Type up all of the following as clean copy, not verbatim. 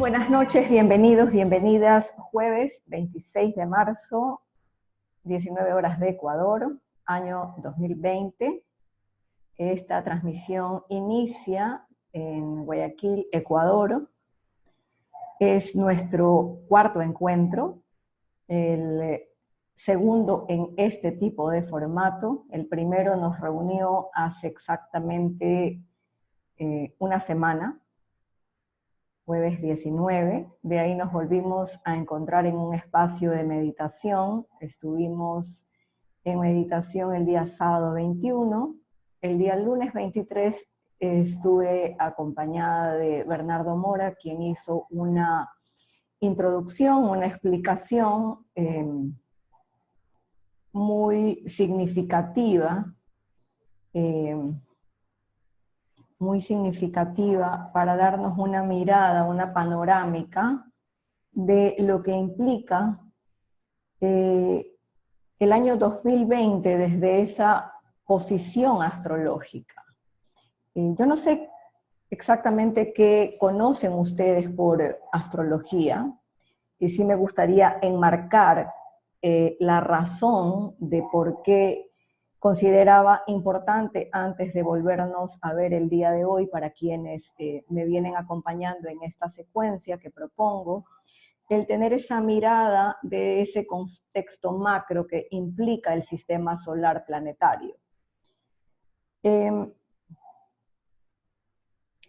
buenas noches, bienvenidos, bienvenidas. Jueves 26 de marzo, 19 horas de Ecuador, año 2020. Esta transmisión inicia en Guayaquil, Ecuador. Es nuestro cuarto encuentro, el segundo en este tipo de formato. El primero nos reunió hace exactamente una semana, jueves 19, de ahí nos volvimos a encontrar en un espacio de meditación. Estuvimos en meditación el día sábado 21, el día lunes 23 estuve acompañada de Bernardo Mora, quien hizo una introducción, una explicación muy significativa, para darnos una mirada, una panorámica de lo que implica el año 2020 desde esa posición astrológica. Yo no sé exactamente qué conocen ustedes por astrología, y sí me gustaría enmarcar la razón de por qué consideraba importante, antes de volvernos a ver el día de hoy, para quienes me vienen acompañando en esta secuencia que propongo, el tener esa mirada de ese contexto macro que implica el sistema solar planetario.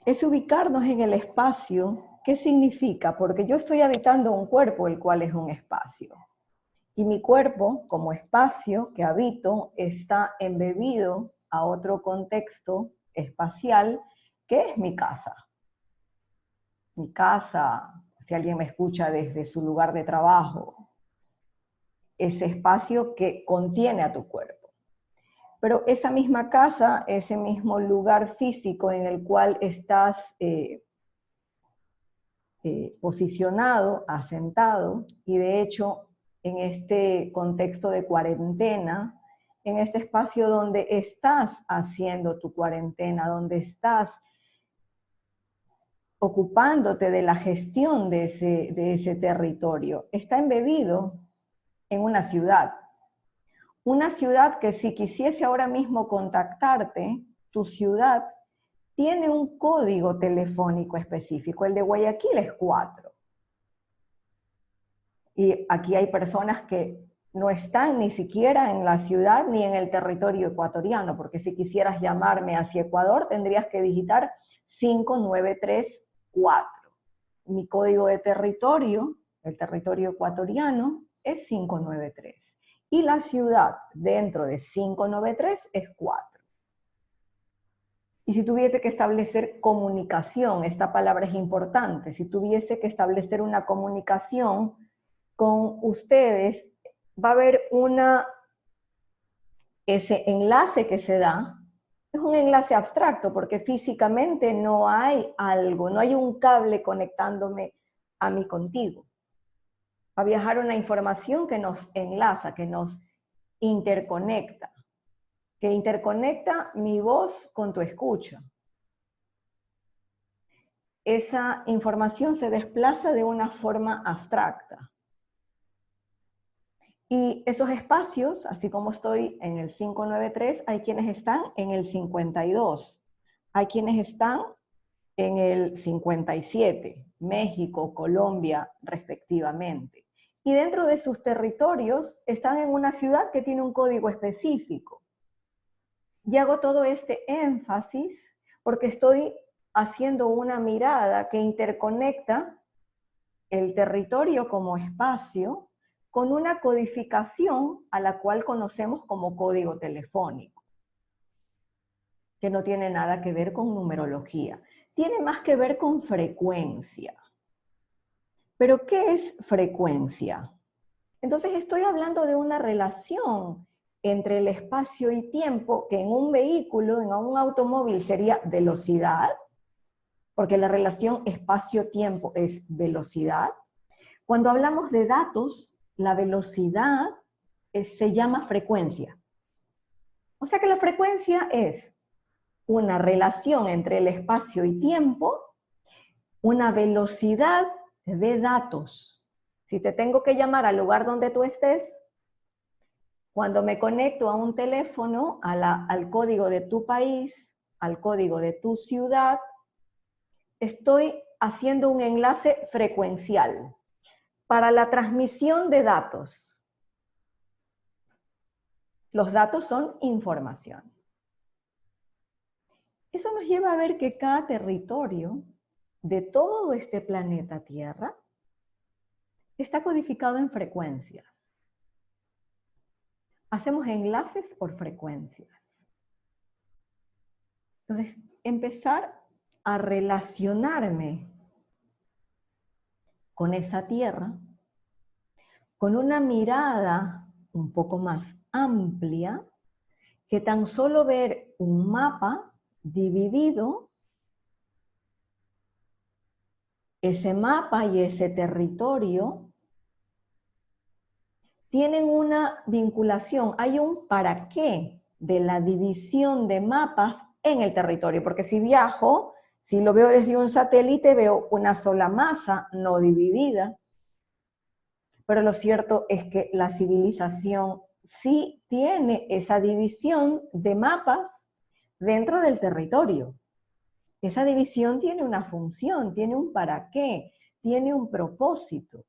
Es ubicarnos en el espacio. ¿Qué significa? Porque yo estoy habitando un cuerpo, el cual es un espacio. Y mi cuerpo, como espacio que habito, está embebido a otro contexto espacial, que es mi casa. Mi casa, si alguien me escucha desde su lugar de trabajo, ese espacio que contiene a tu cuerpo. Pero esa misma casa, ese mismo lugar físico en el cual estás posicionado, asentado, y de hecho en este contexto de cuarentena, en este espacio donde estás haciendo tu cuarentena, donde estás ocupándote de la gestión de ese territorio, está embebido en una ciudad. Una ciudad que, si quisiese ahora mismo contactarte, tu ciudad tiene un código telefónico específico. El de Guayaquil es 4. Y aquí hay personas que no están ni siquiera en la ciudad ni en el territorio ecuatoriano, porque si quisieras llamarme hacia Ecuador tendrías que digitar 5934. Mi código de territorio, el territorio ecuatoriano, es 593. Y la ciudad dentro de 593 es 4. Y si tuviese que establecer comunicación, esta palabra es importante, si tuviese que establecer una comunicación con ustedes, va a haber ese enlace que se da, es un enlace abstracto, porque físicamente no hay algo, no hay un cable conectándome a mí contigo. Va a viajar una información que nos enlaza, que nos interconecta, que interconecta mi voz con tu escucha. Esa información se desplaza de una forma abstracta. Y esos espacios, así como estoy en el 593, hay quienes están en el 52, hay quienes están en el 57, México, Colombia, respectivamente. Y dentro de sus territorios están en una ciudad que tiene un código específico. Y hago todo este énfasis porque estoy haciendo una mirada que interconecta el territorio como espacio con una codificación a la cual conocemos como código telefónico, que no tiene nada que ver con numerología, tiene más que ver con frecuencia. ¿Pero qué es frecuencia? Entonces estoy hablando de una relación entre el espacio y tiempo, que en un vehículo, en un automóvil sería velocidad, porque la relación espacio-tiempo es velocidad. Cuando hablamos de datos, la velocidad se llama frecuencia. O sea que la frecuencia es una relación entre el espacio y tiempo, una velocidad de datos. Si te tengo que llamar al lugar donde tú estés, cuando me conecto a un teléfono, al código de tu país, al código de tu ciudad, estoy haciendo un enlace frecuencial para la transmisión de datos. Los datos son información. Eso nos lleva a ver que cada territorio de todo este planeta Tierra está codificado en frecuencias. Hacemos enlaces por frecuencias. Entonces, empezar a relacionarme con esa tierra, con una mirada un poco más amplia, que tan solo ver un mapa dividido, ese mapa y ese territorio tienen una vinculación, hay un para qué de la división de mapas en el territorio, porque si viajo, si lo veo desde un satélite, veo una sola masa no dividida, pero lo cierto es que la civilización sí tiene esa división de mapas dentro del territorio. Esa división tiene una función, tiene un para qué, tiene un propósito.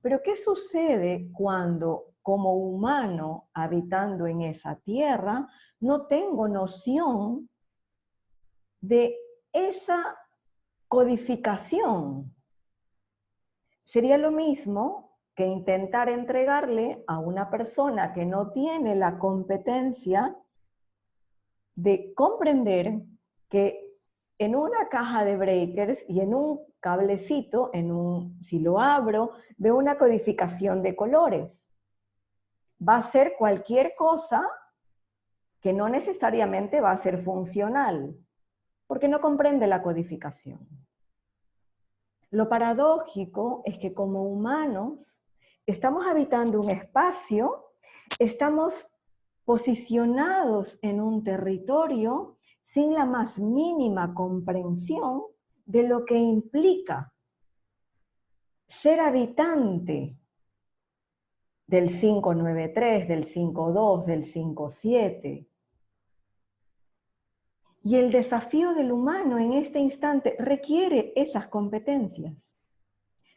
Pero ¿qué sucede cuando, como humano habitando en esa tierra, no tengo noción de esa codificación? Sería lo mismo que intentar entregarle a una persona que no tiene la competencia de comprender que en una caja de breakers y en un cablecito, si lo abro, veo una codificación de colores. Va a ser cualquier cosa que no necesariamente va a ser funcional, porque no comprende la codificación. Lo paradójico es que como humanos estamos habitando un espacio, estamos posicionados en un territorio sin la más mínima comprensión de lo que implica ser habitante del 593, del 52, del 57. Y el desafío del humano en este instante requiere esas competencias.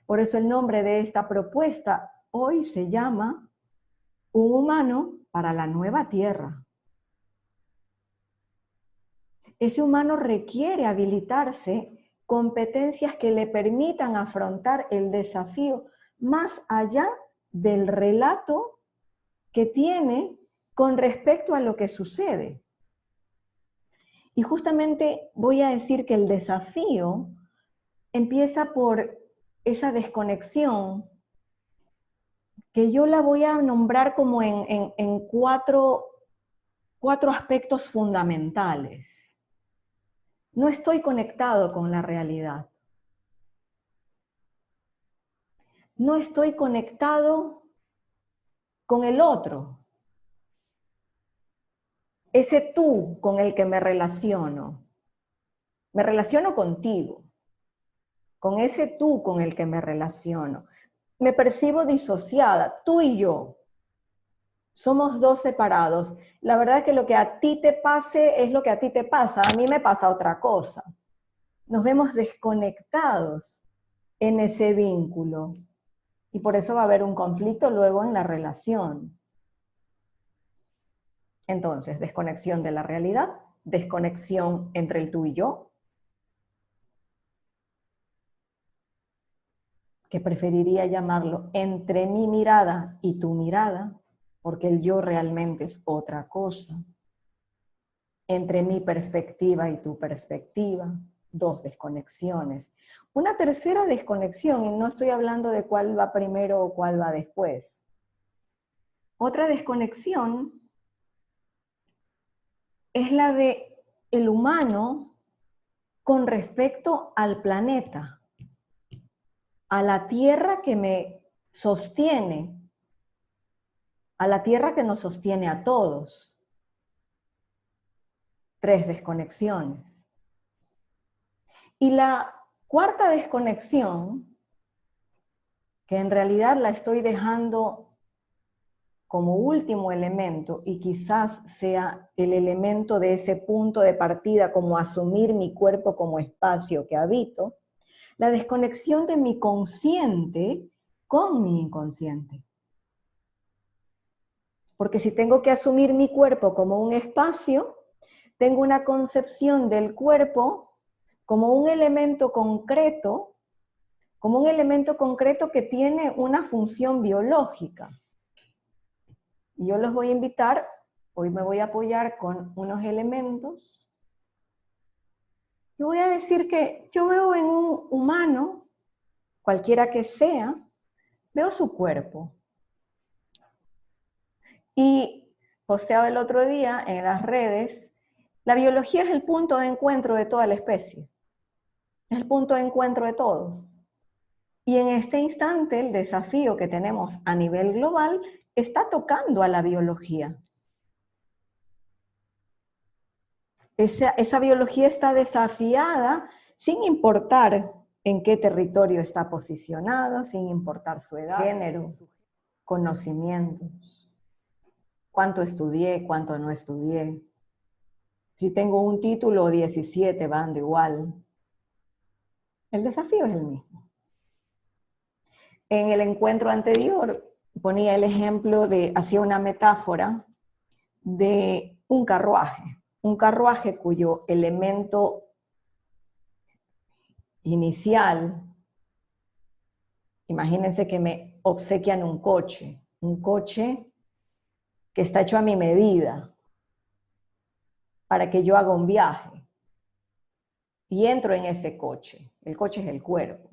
Por eso el nombre de esta propuesta hoy se llama Un humano para la nueva tierra. Ese humano requiere habilitarse competencias que le permitan afrontar el desafío más allá del relato que tiene con respecto a lo que sucede. Y justamente voy a decir que el desafío empieza por esa desconexión que yo la voy a nombrar como en cuatro aspectos fundamentales. No estoy conectado con la realidad. No estoy conectado con el otro. Ese tú con el que me relaciono. Me relaciono contigo. Con ese tú con el que me relaciono. Me percibo disociada, tú y yo. Somos dos separados. La verdad es que lo que a ti te pase es lo que a ti te pasa. A mí me pasa otra cosa. Nos vemos desconectados en ese vínculo. Y por eso va a haber un conflicto luego en la relación. Entonces, desconexión de la realidad, desconexión entre el tú y yo, que preferiría llamarlo entre mi mirada y tu mirada, porque el yo realmente es otra cosa. Entre mi perspectiva y tu perspectiva, dos desconexiones. Una tercera desconexión, y no estoy hablando de cuál va primero o cuál va después. Otra desconexión es la de el humano con respecto al planeta, a la tierra que me sostiene, a la tierra que nos sostiene a todos. Tres desconexiones. Y la cuarta desconexión que en realidad la estoy dejando como último elemento y quizás sea el elemento de ese punto de partida, como asumir mi cuerpo como espacio que habito, la desconexión de mi consciente con mi inconsciente. Porque si tengo que asumir mi cuerpo como un espacio, tengo una concepción del cuerpo como un elemento concreto, que tiene una función biológica. Y yo los voy a invitar, hoy me voy a apoyar con unos elementos. Y voy a decir que yo veo en un humano, cualquiera que sea, veo su cuerpo. Y posteaba el otro día en las redes, la biología es el punto de encuentro de toda la especie. Es el punto de encuentro de todos. Y en este instante el desafío que tenemos a nivel global está tocando a la biología. Esa biología está desafiada sin importar en qué territorio está posicionada, sin importar su edad, género, conocimientos, cuánto estudié, cuánto no estudié. Si tengo un título o 17, van de igual. El desafío es el mismo. En el encuentro anterior ponía el ejemplo hacía una metáfora de un carruaje cuyo elemento inicial, imagínense que me obsequian un coche que está hecho a mi medida para que yo haga un viaje y entro en ese coche. El coche es el cuerpo.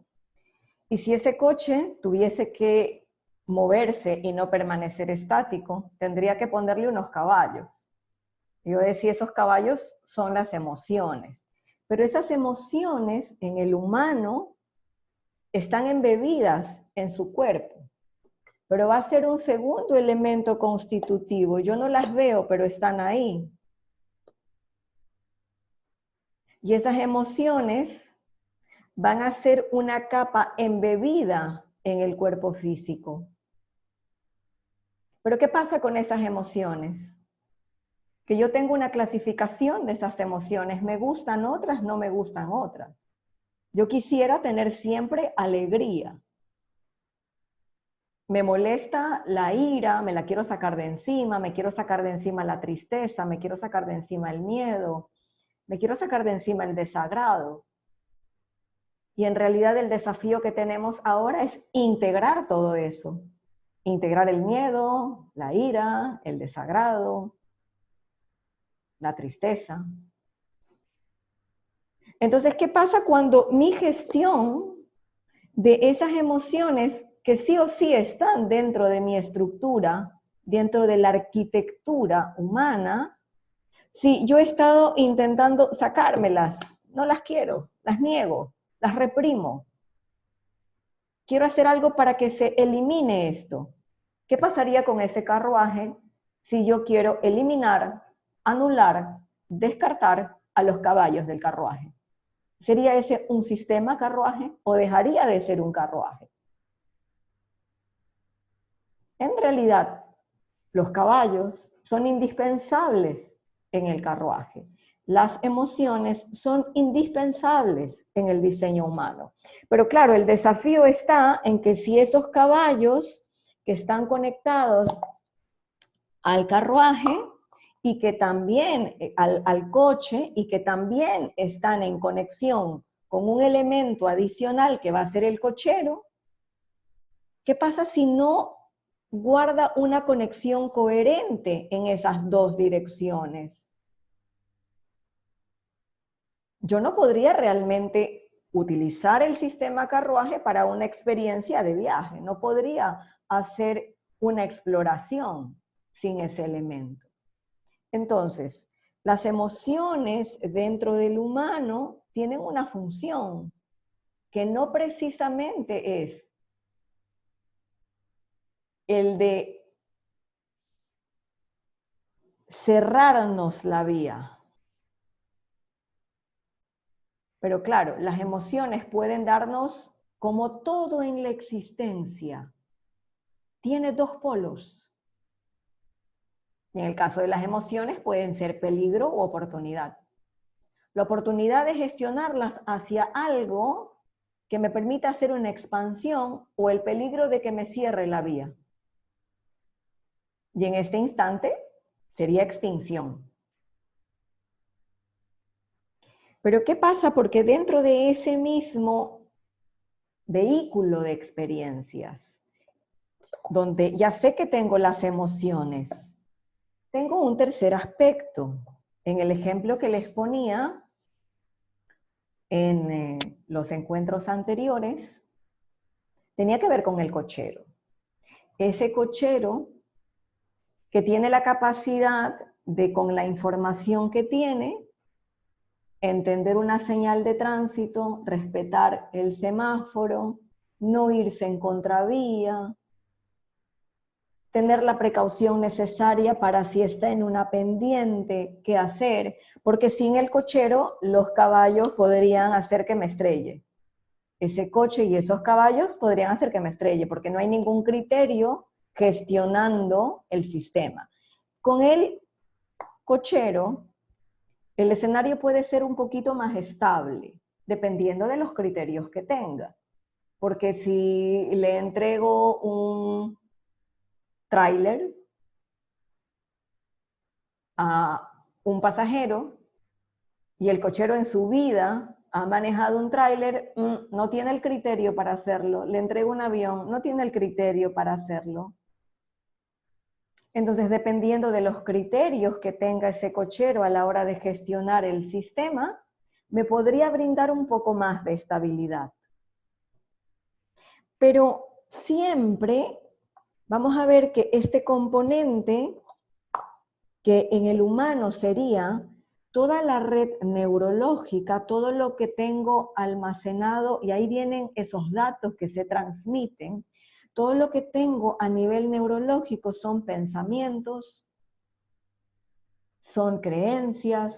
Y si ese coche tuviese que moverse y no permanecer estático, tendría que ponerle unos caballos. Yo decía, esos caballos son las emociones. Pero esas emociones en el humano están embebidas en su cuerpo. Pero va a ser un segundo elemento constitutivo. Yo no las veo, pero están ahí. Y esas emociones van a ser una capa embebida en el cuerpo físico. Pero ¿qué pasa con esas emociones? Que yo tengo una clasificación de esas emociones. Me gustan otras, no me gustan otras. Yo quisiera tener siempre alegría. Me molesta la ira, me la quiero sacar de encima, me quiero sacar de encima la tristeza, me quiero sacar de encima el miedo, me quiero sacar de encima el desagrado. Y en realidad el desafío que tenemos ahora es integrar todo eso. Integrar el miedo, la ira, el desagrado, la tristeza. Entonces, ¿qué pasa cuando mi gestión de esas emociones que sí o sí están dentro de mi estructura, dentro de la arquitectura humana, si yo he estado intentando sacármelas, no las quiero, las niego, las reprimo? Quiero hacer algo para que se elimine esto. ¿Qué pasaría con ese carruaje si yo quiero eliminar, anular, descartar a los caballos del carruaje? ¿Sería ese un sistema carruaje o dejaría de ser un carruaje? En realidad, los caballos son indispensables en el carruaje. Las emociones son indispensables en el diseño humano. Pero claro, el desafío está en que si esos caballos que están conectados al carruaje y que también al coche y que también están en conexión con un elemento adicional que va a ser el cochero, ¿qué pasa si no guarda una conexión coherente en esas dos direcciones? Yo no podría realmente utilizar el sistema carruaje para una experiencia de viaje, no podría hacer una exploración sin ese elemento. Entonces, las emociones dentro del humano tienen una función que no precisamente es el de cerrarnos la vía. Pero claro, las emociones pueden darnos como todo en la existencia, tiene dos polos. En el caso de las emociones pueden ser peligro u oportunidad. La oportunidad de gestionarlas hacia algo que me permita hacer una expansión o el peligro de que me cierre la vía. Y en este instante sería extinción. Pero ¿qué pasa? Porque dentro de ese mismo vehículo de experiencias, donde ya sé que tengo las emociones, tengo un tercer aspecto. En el ejemplo que les ponía en los encuentros anteriores, tenía que ver con el cochero. Ese cochero que tiene la capacidad de, con la información que tiene, entender una señal de tránsito, respetar el semáforo, no irse en contravía, tener la precaución necesaria para si está en una pendiente, qué hacer, porque sin el cochero los caballos podrían hacer que me estrelle. Ese coche y esos caballos podrían hacer que me estrelle, porque no hay ningún criterio gestionando el sistema. Con el cochero, el escenario puede ser un poquito más estable, dependiendo de los criterios que tenga. Porque si le entrego un tráiler a un pasajero y el cochero en su vida ha manejado un tráiler, no tiene el criterio para hacerlo. Le entrego un avión, no tiene el criterio para hacerlo. Entonces, dependiendo de los criterios que tenga ese cochero a la hora de gestionar el sistema, me podría brindar un poco más de estabilidad. Pero siempre vamos a ver que este componente, que en el humano sería toda la red neurológica, todo lo que tengo almacenado, y ahí vienen esos datos que se transmiten, todo lo que tengo a nivel neurológico son pensamientos, son creencias,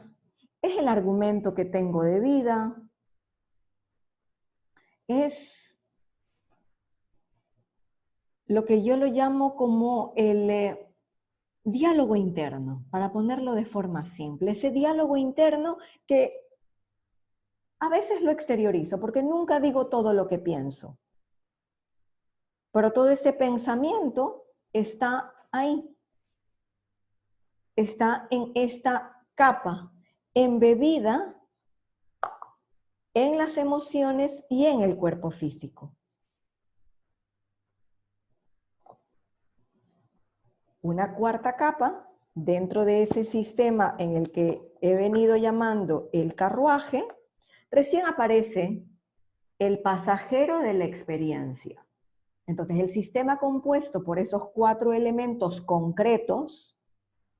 es el argumento que tengo de vida, es lo que yo lo llamo como el diálogo interno, para ponerlo de forma simple. Ese diálogo interno que a veces lo exteriorizo, porque nunca digo todo lo que pienso. Pero todo ese pensamiento está ahí. Está en esta capa, embebida en las emociones y en el cuerpo físico. Una cuarta capa dentro de ese sistema en el que he venido llamando el carruaje, recién aparece el pasajero de la experiencia. Entonces, el sistema compuesto por esos 4 elementos concretos,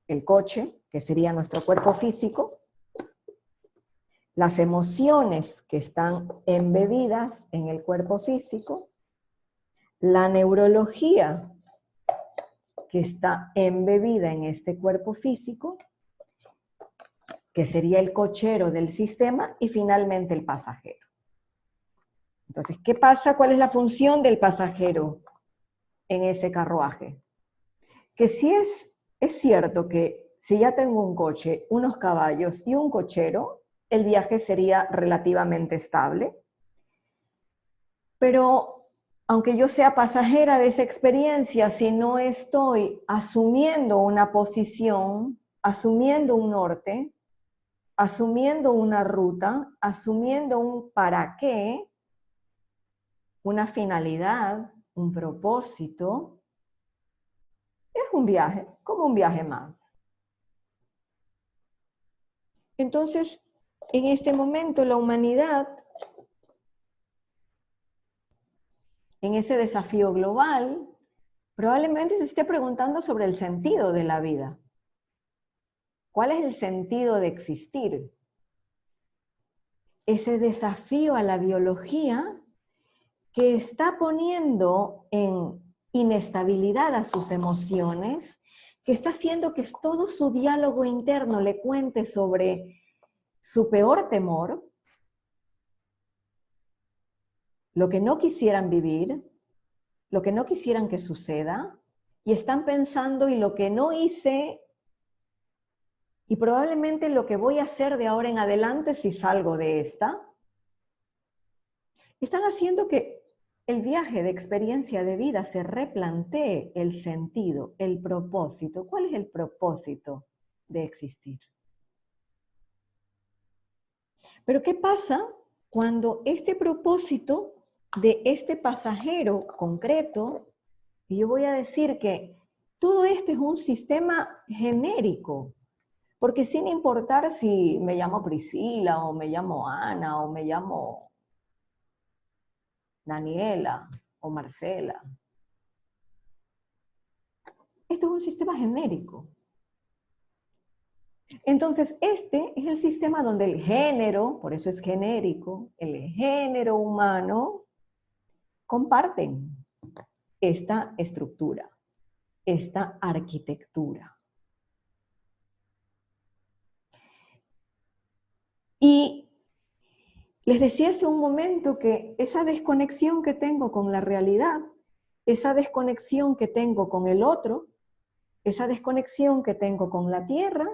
el coche, que sería nuestro cuerpo físico, las emociones que están embebidas en el cuerpo físico, la neurología que está embebida en este cuerpo físico, que sería el cochero del sistema, y finalmente el pasajero. Entonces, ¿qué pasa? ¿Cuál es la función del pasajero en ese carruaje? Que sí es cierto que si ya tengo un coche, unos caballos y un cochero, el viaje sería relativamente estable. Pero aunque yo sea pasajera de esa experiencia, si no estoy asumiendo una posición, asumiendo un norte, asumiendo una ruta, asumiendo un para qué, una finalidad, un propósito, es un viaje, como un viaje más. Entonces, en este momento la humanidad, en ese desafío global, probablemente se esté preguntando sobre el sentido de la vida. ¿Cuál es el sentido de existir? Ese desafío a la biología que está poniendo en inestabilidad a sus emociones, que está haciendo que todo su diálogo interno le cuente sobre su peor temor, lo que no quisieran vivir, lo que no quisieran que suceda, y están pensando y lo que no hice, y probablemente lo que voy a hacer de ahora en adelante si salgo de esta, están haciendo que el viaje de experiencia de vida se replantee el sentido, el propósito. ¿Cuál es el propósito de existir? Pero ¿qué pasa cuando este propósito de este pasajero concreto, y yo voy a decir que todo esto es un sistema genérico, porque sin importar si me llamo Priscila, o me llamo Ana, o me llamo Daniela, o Marcela, esto es un sistema genérico. Entonces, este es el sistema donde el género, por eso es genérico, el género humano, comparten esta estructura, esta arquitectura. Y les decía hace un momento que esa desconexión que tengo con la realidad, esa desconexión que tengo con el otro, esa desconexión que tengo con la tierra,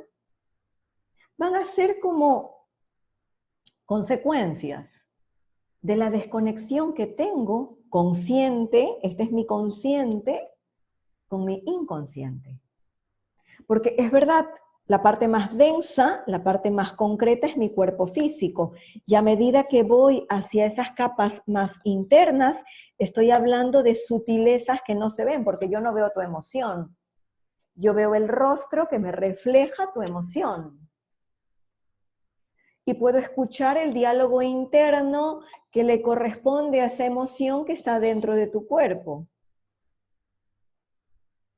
van a ser como consecuencias de la desconexión que tengo consciente, este es mi consciente, con mi inconsciente. Porque es verdad, la parte más densa, la parte más concreta es mi cuerpo físico. Y a medida que voy hacia esas capas más internas, estoy hablando de sutilezas que no se ven, porque yo no veo tu emoción. Yo veo el rostro que me refleja tu emoción. Y puedo escuchar el diálogo interno que le corresponde a esa emoción que está dentro de tu cuerpo.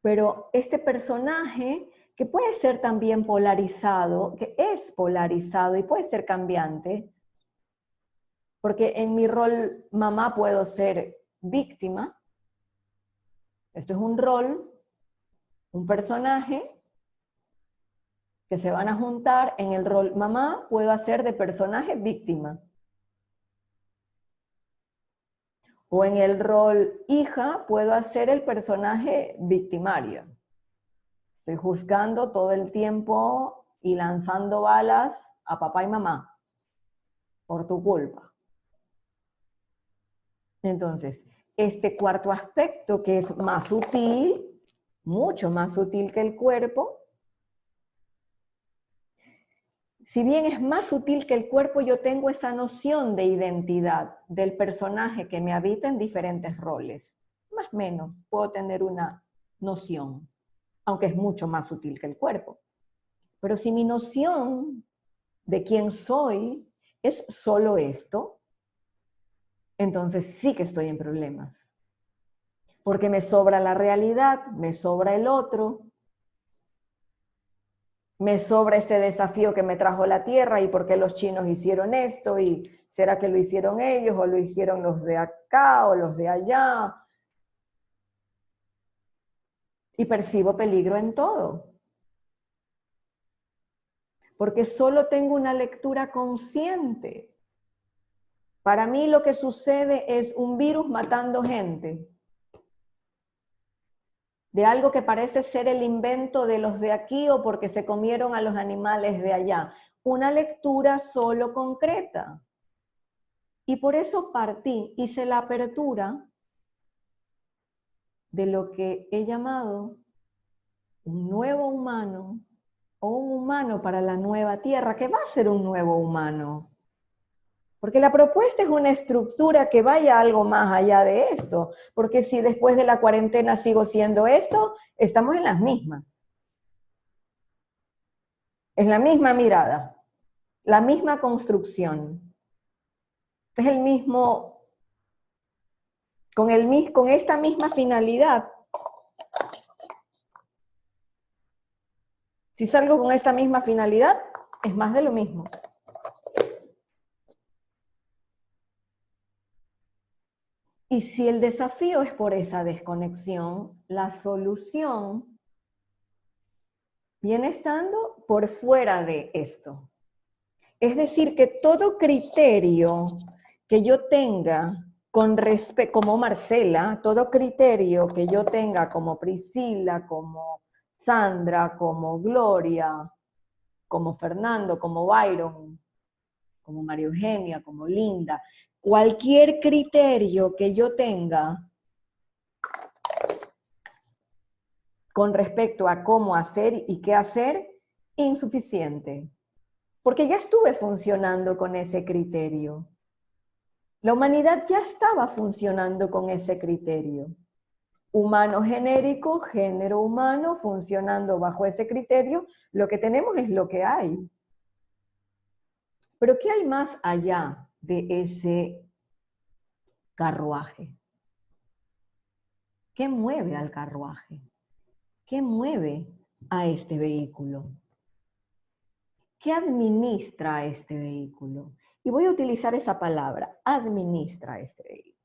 Pero este personaje, que puede ser también polarizado, que es polarizado y puede ser cambiante, porque en mi rol mamá puedo ser víctima, esto es un rol, un personaje, que se van a juntar en el rol mamá, puedo hacer de personaje víctima. O en el rol hija, puedo hacer el personaje victimario. Estoy juzgando todo el tiempo y lanzando balas a papá y mamá por tu culpa. Entonces, este cuarto aspecto que es más sutil, mucho más sutil que el cuerpo, si bien es más sutil que el cuerpo, yo tengo esa noción de identidad del personaje que me habita en diferentes roles. Más o menos puedo tener una noción, aunque es mucho más sutil que el cuerpo. Pero si mi noción de quién soy es solo esto, entonces sí que estoy en problemas. Porque me sobra la realidad, me sobra el otro, me sobra este desafío que me trajo la Tierra y por qué los chinos hicieron esto y será que lo hicieron ellos o lo hicieron los de acá o los de allá. Y percibo peligro en todo. Porque solo tengo una lectura consciente. Para mí lo que sucede es un virus matando gente. De algo que parece ser el invento de los de aquí o porque se comieron a los animales de allá. Una lectura solo concreta. Y por eso partí, hice la apertura de lo que he llamado un nuevo humano o un humano para la nueva tierra, que va a ser un nuevo humano. Porque la propuesta es una estructura que vaya algo más allá de esto. Porque si después de la cuarentena sigo siendo esto, estamos en las mismas. Es la misma mirada, la misma construcción. Es el mismo, con esta misma finalidad. Si salgo con esta misma finalidad, es más de lo mismo. Y si el desafío es por esa desconexión, la solución viene estando por fuera de esto. Es decir, que todo criterio que yo tenga con respecto, como Marcela, todo criterio que yo tenga como Priscila, como Sandra, como Gloria, como Fernando, como Byron, como María Eugenia, como Linda, cualquier criterio que yo tenga con respecto a cómo hacer y qué hacer, insuficiente. Porque ya estuve funcionando con ese criterio. La humanidad ya estaba funcionando con ese criterio. Humano genérico, género humano, funcionando bajo ese criterio, lo que tenemos es lo que hay. Pero ¿qué hay más allá de ese carruaje? ¿Qué mueve al carruaje? ¿Qué mueve a este vehículo? ¿Qué administra a este vehículo? Y voy a utilizar esa palabra, administra este vehículo.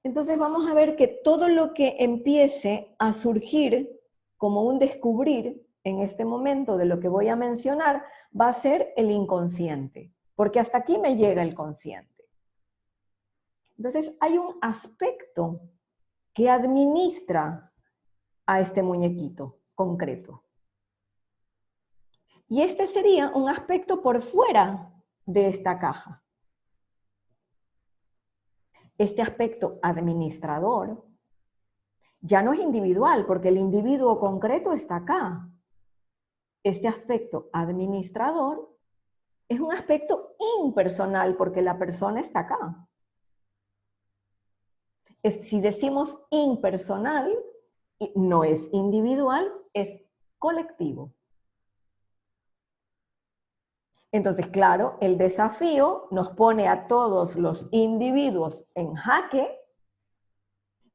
Entonces vamos a ver que todo lo que empiece a surgir como un descubrir en este momento de lo que voy a mencionar va a ser el inconsciente, porque hasta aquí me llega el consciente. Entonces hay un aspecto que administra a este muñequito concreto. Y este sería un aspecto por fuera de esta caja. Este aspecto administrador ya no es individual, porque el individuo concreto está acá. Este aspecto administrador es un aspecto impersonal, porque la persona está acá. Si decimos impersonal, no es individual, es colectivo. Entonces, claro, el desafío nos pone a todos los individuos en jaque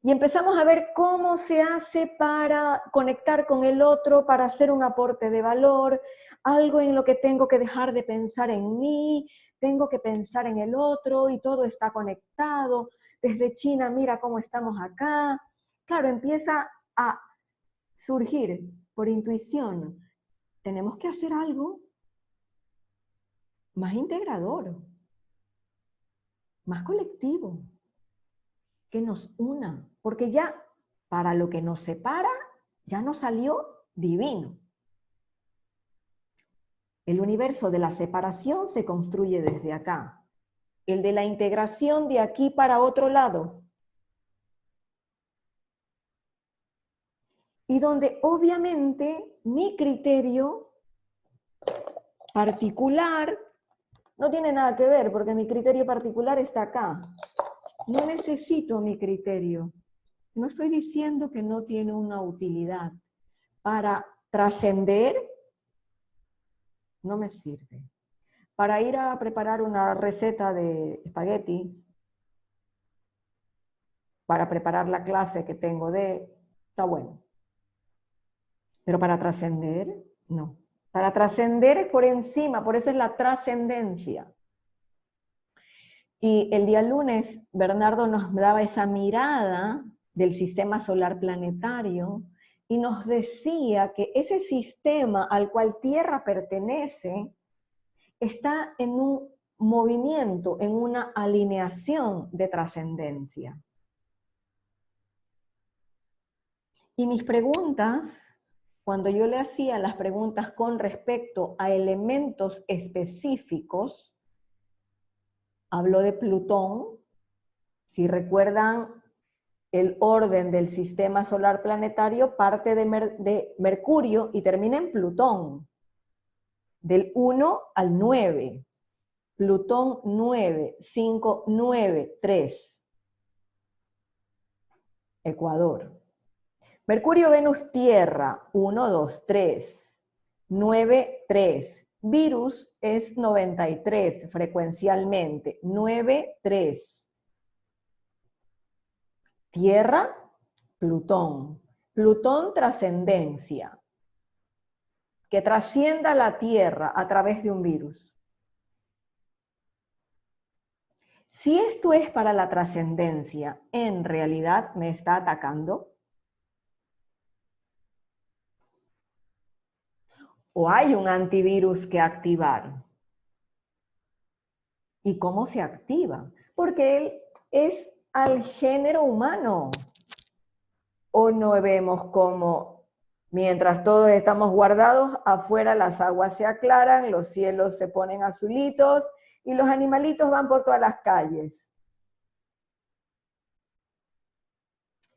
y empezamos a ver cómo se hace para conectar con el otro, para hacer un aporte de valor, algo en lo que tengo que dejar de pensar en mí, tengo que pensar en el otro y todo está conectado. Desde China, mira cómo estamos acá. Claro, empieza a surgir por intuición. Tenemos que hacer algo más integrador, más colectivo, que nos una, porque ya para lo que nos separa, ya nos salió divino. El universo de la separación se construye desde acá, el de la integración de aquí para otro lado, y donde obviamente mi criterio particular no tiene nada que ver, porque mi criterio particular está acá. No necesito mi criterio. No estoy diciendo que no tiene una utilidad. Para trascender, no me sirve. Para ir a preparar una receta de espagueti, para preparar la clase que tengo está bueno. Pero para trascender, no. Para trascender es por encima, por eso es la trascendencia. Y el día lunes, Bernardo nos daba esa mirada del sistema solar planetario y nos decía que ese sistema al cual Tierra pertenece está en un movimiento, en una alineación de trascendencia. Y mis preguntas, cuando yo le hacía las preguntas con respecto a elementos específicos, habló de Plutón. Si recuerdan, el orden del sistema solar planetario parte de Mercurio y termina en Plutón, del 1 al 9. Plutón 9, 5, 9, 3. Ecuador. Mercurio, Venus, Tierra, 1, 2, 3. 9, 3. Virus es 93 frecuencialmente, 9, 3. Tierra, Plutón. Plutón, trascendencia. Que trascienda la Tierra a través de un virus. Si esto es para la trascendencia, ¿en realidad me está atacando? ¿O hay un antivirus que activar? ¿Y cómo se activa? Porque es al género humano. ¿O no vemos cómo, mientras todos estamos guardados, afuera las aguas se aclaran, los cielos se ponen azulitos y los animalitos van por todas las calles?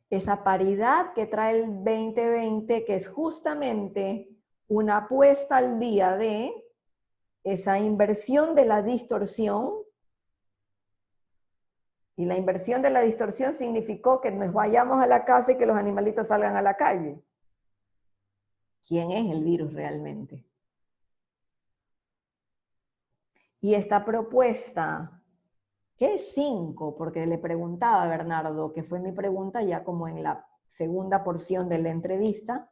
Esa paridad que trae el 2020, que es justamente una puesta al día de esa inversión de la distorsión. Y la inversión de la distorsión significó que nos vayamos a la casa y que los animalitos salgan a la calle. ¿Quién es el virus realmente? Y esta propuesta, ¿qué es 5? Porque le preguntaba a Bernardo, que fue mi pregunta ya como en la segunda porción de la entrevista,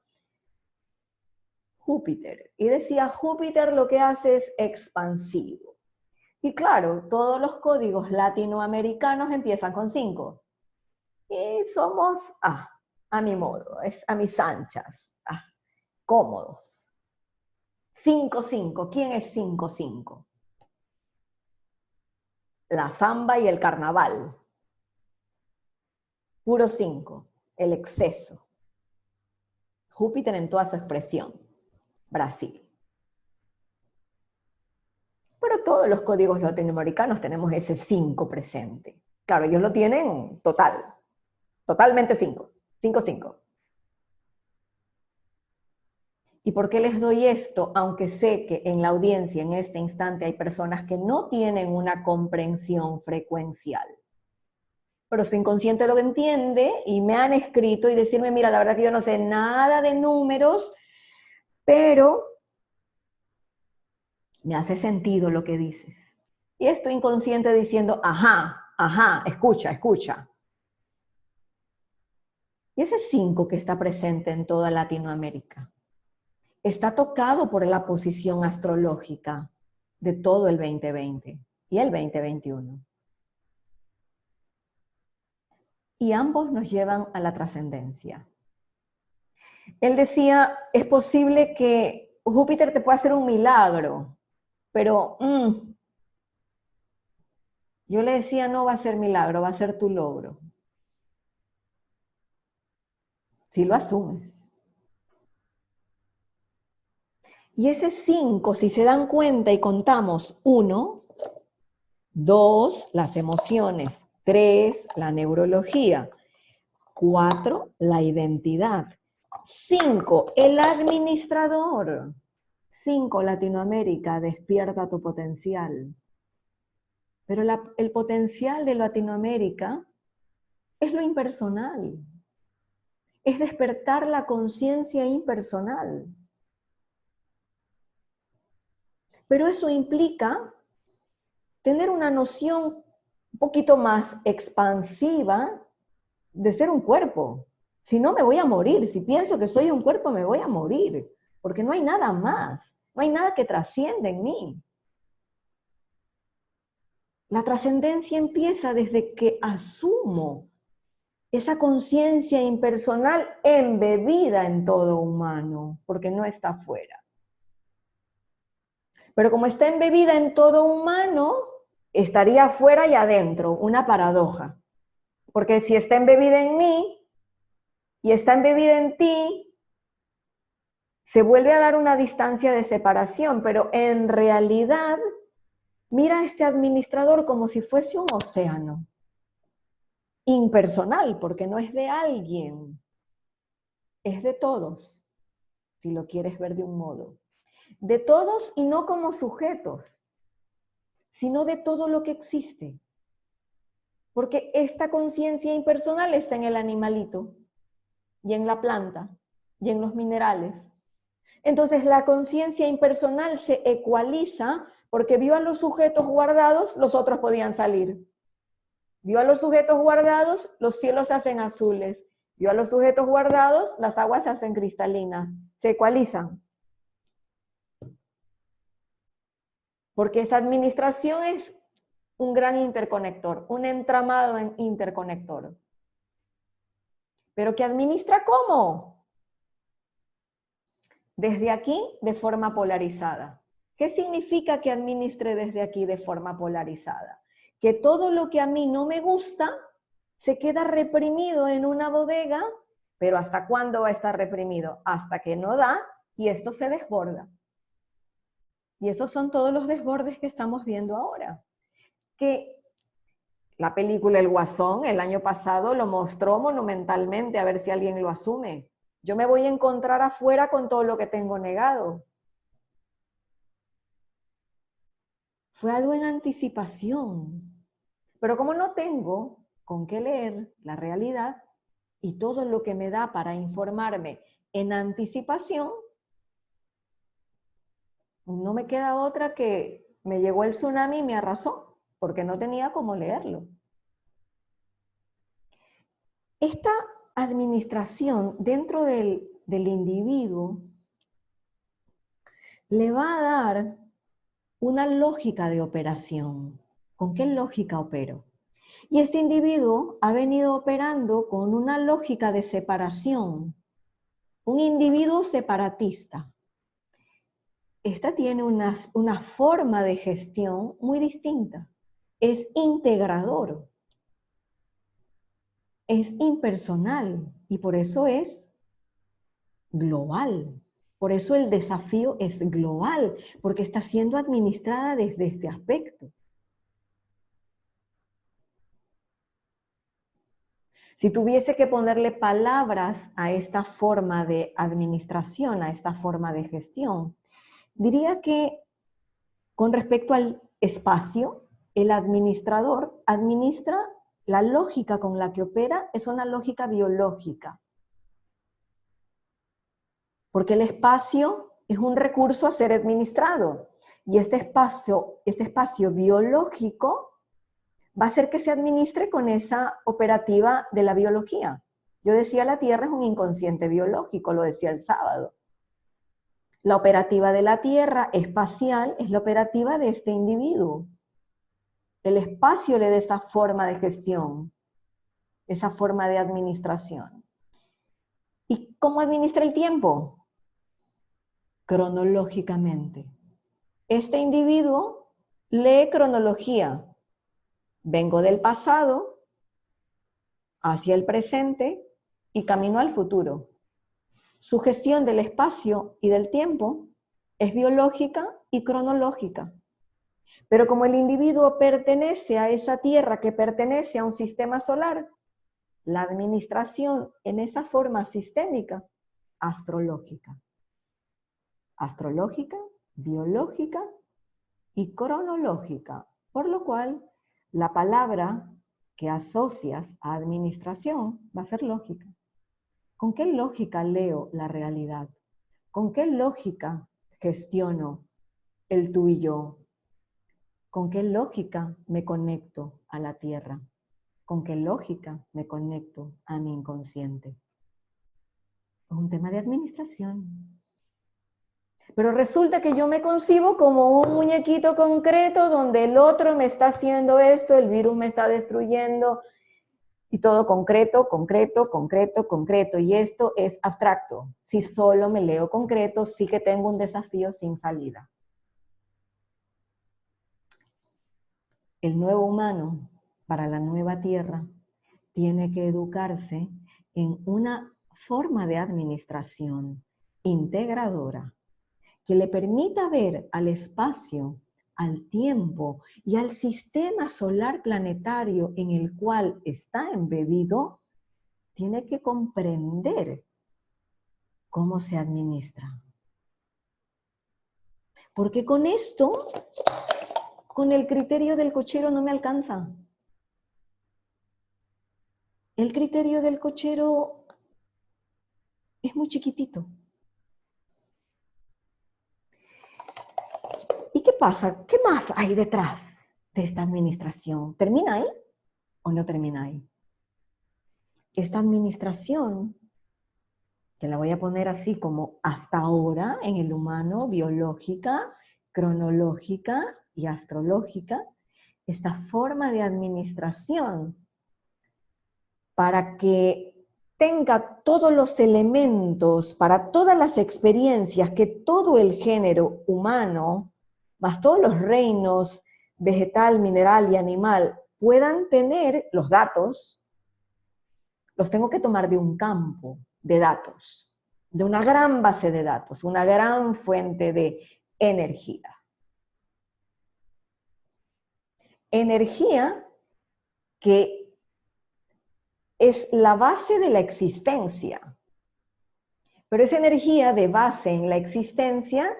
Júpiter. Y decía, Júpiter lo que hace es expansivo. Y claro, todos los códigos latinoamericanos empiezan con 5. Y somos, a mi modo, a mis anchas, cómodos. 5-5, ¿quién es 5-5? La samba y el carnaval. Puro 5, el exceso. Júpiter en toda su expresión. Brasil. Pero todos los códigos latinoamericanos tenemos ese 5 presente. Claro, ellos lo tienen totalmente 5. 5-5. ¿Y por qué les doy esto? Aunque sé que en la audiencia en este instante hay personas que no tienen una comprensión frecuencial. Pero su inconsciente lo entiende y me han escrito y decirme, mira, la verdad que yo no sé nada de números, pero me hace sentido lo que dices. Y estoy inconsciente diciendo, escucha, escucha. Y ese 5 que está presente en toda Latinoamérica está tocado por la posición astrológica de todo el 2020 y el 2021. Y ambos nos llevan a la trascendencia. Él decía, es posible que Júpiter te pueda hacer un milagro, pero yo le decía, no va a ser milagro, va a ser tu logro. Si lo asumes. Y ese 5, si se dan cuenta y contamos, 1, 2, las emociones, 3, la neurología, 4, la identidad, 5, el administrador, 5, Latinoamérica, despierta tu potencial. Pero el potencial de Latinoamérica es lo impersonal, es despertar la conciencia impersonal. Pero eso implica tener una noción un poquito más expansiva de ser un cuerpo. Si no, me voy a morir. Si pienso que soy un cuerpo, me voy a morir. Porque no hay nada más. No hay nada que trascienda en mí. La trascendencia empieza desde que asumo esa conciencia impersonal embebida en todo humano, porque no está afuera. Pero como está embebida en todo humano, estaría afuera y adentro, una paradoja. Porque si está embebida en mí y está embebida en ti, se vuelve a dar una distancia de separación, pero en realidad, mira a este administrador como si fuese un océano. Impersonal, porque no es de alguien, es de todos, si lo quieres ver de un modo. De todos y no como sujetos, sino de todo lo que existe. Porque esta conciencia impersonal está en el animalito, y en la planta, y en los minerales. Entonces la conciencia impersonal se ecualiza porque vio a los sujetos guardados, los otros podían salir. Vio a los sujetos guardados, los cielos se hacen azules. Vio a los sujetos guardados, las aguas se hacen cristalinas. Se ecualizan. Porque esa administración es un gran interconector, un entramado en interconector. ¿Pero que administra cómo? Desde aquí, de forma polarizada. ¿Qué significa que administre desde aquí de forma polarizada? que todo lo que a mí no me gusta se queda reprimido en una bodega, pero ¿hasta cuándo va a estar reprimido? Hasta que no da y esto se desborda. Y esos son todos los desbordes que estamos viendo ahora. Que la película El Guasón el año pasado lo mostró monumentalmente, a ver si alguien lo asume. Yo me voy a encontrar afuera con todo lo que tengo negado. Fue algo en anticipación. Pero como no tengo con qué leer la realidad y todo lo que me da para informarme en anticipación, no me queda otra que me llegó el tsunami y me arrasó, porque no tenía cómo leerlo. Esta administración dentro del individuo le va a dar una lógica de operación. ¿Con qué lógica opero? Y este individuo ha venido operando con una lógica de separación, un individuo separatista. Esta tiene una forma de gestión muy distinta. Es integrador, es impersonal y por eso es global. Por eso el desafío es global, porque está siendo administrada desde este aspecto. Si tuviese que ponerle palabras a esta forma de administración, a esta forma de gestión, diría que con respecto al espacio, el administrador administra la lógica con la que opera, es una lógica biológica. Porque el espacio es un recurso a ser administrado. Y este espacio biológico va a hacer que se administre con esa operativa de la biología. Yo decía, la Tierra es un inconsciente biológico, lo decía el sábado. La operativa de la Tierra espacial es la operativa de este individuo. El espacio le da esa forma de gestión, esa forma de administración. ¿Y cómo administra el tiempo? Cronológicamente. Este individuo lee cronología. Vengo del pasado hacia el presente y camino al futuro. Su gestión del espacio y del tiempo es biológica y cronológica. Pero como el individuo pertenece a esa Tierra que pertenece a un sistema solar, la administración en esa forma sistémica, astrológica. Astrológica, biológica y cronológica, por lo cual la palabra que asocias a administración va a ser lógica. ¿Con qué lógica leo la realidad? ¿Con qué lógica gestiono el tú y yo? ¿Con qué lógica me conecto a la Tierra? ¿Con qué lógica me conecto a mi inconsciente? Es un tema de administración. Pero resulta que yo me concibo como un muñequito concreto donde el otro me está haciendo esto, el virus me está destruyendo, y todo concreto, concreto, concreto, concreto. Y esto es abstracto. Si solo me leo concreto, sí que tengo un desafío sin salida. El nuevo humano, para la nueva tierra, tiene que educarse en una forma de administración integradora que le permita ver al espacio, al tiempo y al sistema solar planetario en el cual está embebido, tiene que comprender cómo se administra. Porque con esto, con el criterio del cochero no me alcanza. El criterio del cochero es muy chiquitito. ¿Y qué pasa? ¿Qué más hay detrás de esta administración? ¿Termina ahí o no termina ahí? Esta administración, que la voy a poner así como hasta ahora en el humano, biológica, cronológica y astrológica, esta forma de administración para que tenga todos los elementos para todas las experiencias que todo el género humano, más todos los reinos vegetal, mineral y animal puedan tener los datos, los tengo que tomar de un campo de datos, de una gran base de datos, una gran fuente de energía. Energía que es la base de la existencia. Pero esa energía de base en la existencia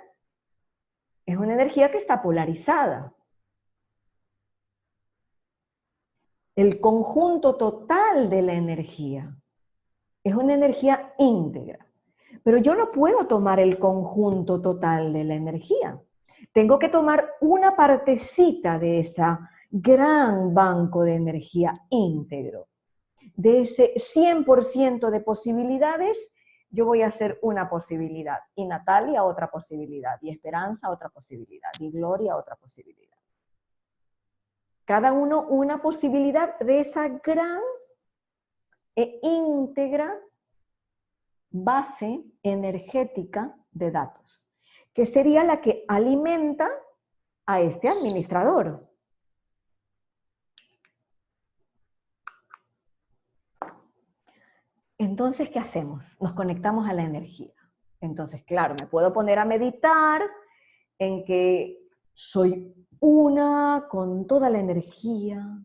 es una energía que está polarizada. El conjunto total de la energía es una energía íntegra. Pero yo no puedo tomar el conjunto total de la energía. Tengo que tomar una partecita de ese gran banco de energía íntegro. De ese 100% de posibilidades, yo voy a hacer una posibilidad. Y Natalia, otra posibilidad. Y Esperanza, otra posibilidad. Y Gloria, otra posibilidad. Cada uno una posibilidad de esa gran e íntegra base energética de datos, que sería la que alimenta a este administrador. Entonces, ¿qué hacemos? Nos conectamos a la energía. Entonces, claro, me puedo poner a meditar en que soy una con toda la energía.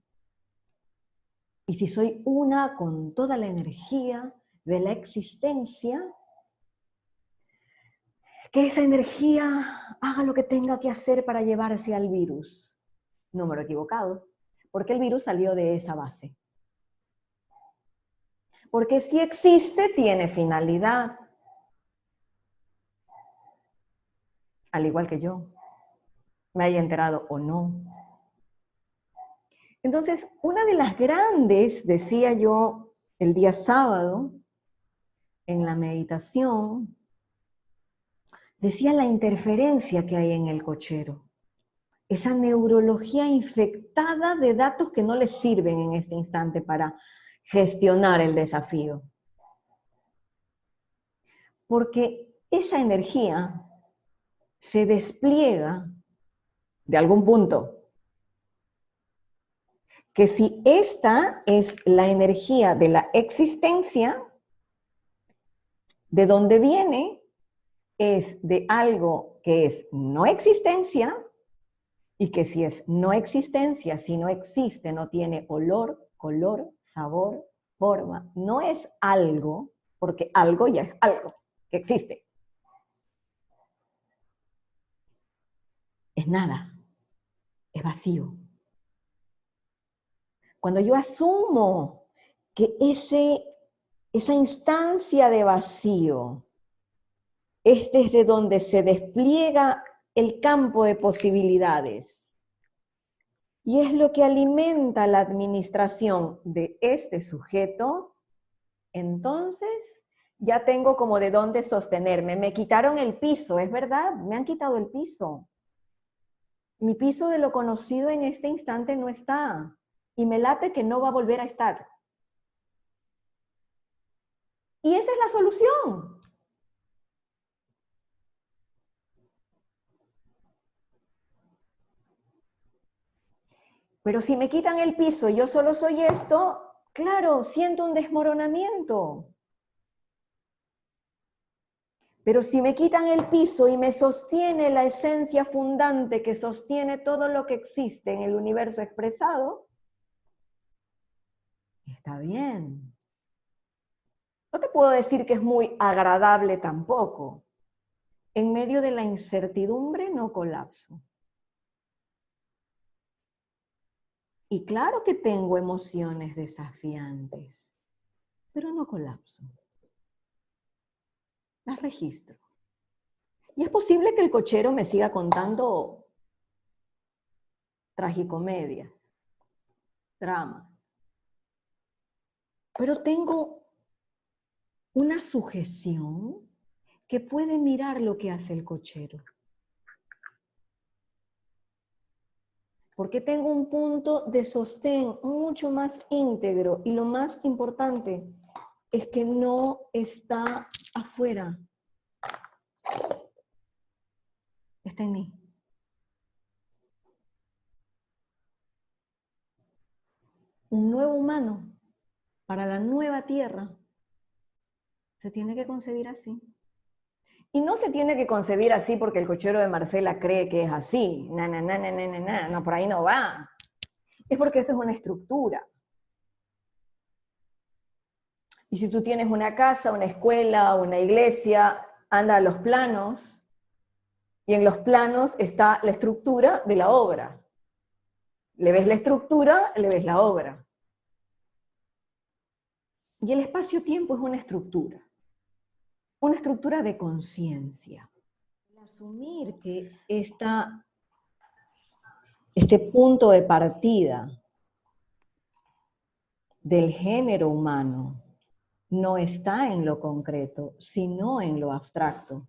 Y si soy una con toda la energía de la existencia, que esa energía haga lo que tenga que hacer para llevarse al virus. Número equivocado, porque el virus salió de esa base. Porque si existe, tiene finalidad. Al igual que yo, me haya enterado o no. Entonces, una de las grandes, decía yo el día sábado, en la meditación, decía la interferencia que hay en el cochero. Esa neurología infectada de datos que no les sirven en este instante para gestionar el desafío. Porque esa energía se despliega de algún punto. Que si esta es la energía de la existencia, ¿de dónde viene? Es de algo que es no existencia, y que si es no existencia, si no existe, no tiene olor, color, sabor, forma, no es algo, porque algo ya es algo que existe. Es nada, es vacío. Cuando yo asumo que esa instancia de vacío es desde donde se despliega el campo de posibilidades y es lo que alimenta la administración de este sujeto, entonces ya tengo como de dónde sostenerme. Me quitaron el piso, es verdad, me han quitado el piso. Mi piso de lo conocido en este instante no está. Y me late que no va a volver a estar. Y esa es la solución. Pero si me quitan el piso y yo solo soy esto, claro, siento un desmoronamiento. Pero si me quitan el piso y me sostiene la esencia fundante que sostiene todo lo que existe en el universo expresado, está bien. No te puedo decir que es muy agradable tampoco. En medio de la incertidumbre no colapso. Y claro que tengo emociones desafiantes, pero no colapso. Las registro. Y es posible que el cochero me siga contando tragicomedia, drama. Pero tengo una sujeción que puede mirar lo que hace el cochero. Porque tengo un punto de sostén mucho más íntegro y lo más importante es que no está afuera. Está en mí. un nuevo humano para la nueva tierra, se tiene que concebir así. Y no se tiene que concebir así porque el cochero de Marcela cree que es así. No, por ahí no va. Es porque esto es una estructura. Y si tú tienes una casa, una escuela, una iglesia, anda a los planos, y en los planos está la estructura de la obra. Le ves la estructura, le ves la obra. Y el espacio-tiempo es una estructura de conciencia. Asumir que este punto de partida del género humano no está en lo concreto, sino en lo abstracto,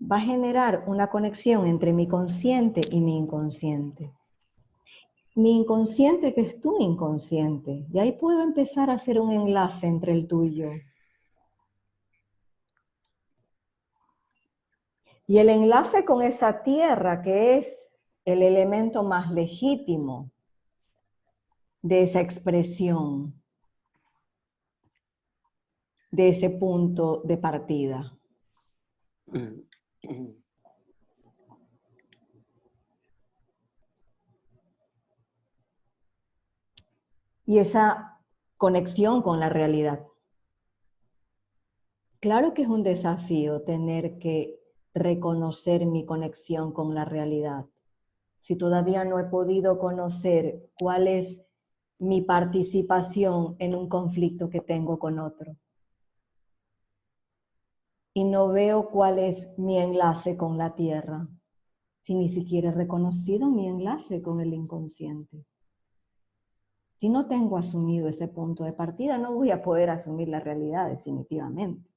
va a generar una conexión entre mi consciente y mi inconsciente. Mi inconsciente que es tu inconsciente, y ahí puedo empezar a hacer un enlace entre el tú y yo. Y el enlace con esa tierra que es el elemento más legítimo de esa expresión, de ese punto de partida. Y esa conexión con la realidad. Claro que es un desafío tener que reconocer mi conexión con la realidad. Si todavía no he podido conocer cuál es mi participación en un conflicto que tengo con otro. Y no veo cuál es mi enlace con la tierra, si ni siquiera he reconocido mi enlace con el inconsciente. Si no tengo asumido ese punto de partida, no voy a poder asumir la realidad definitivamente.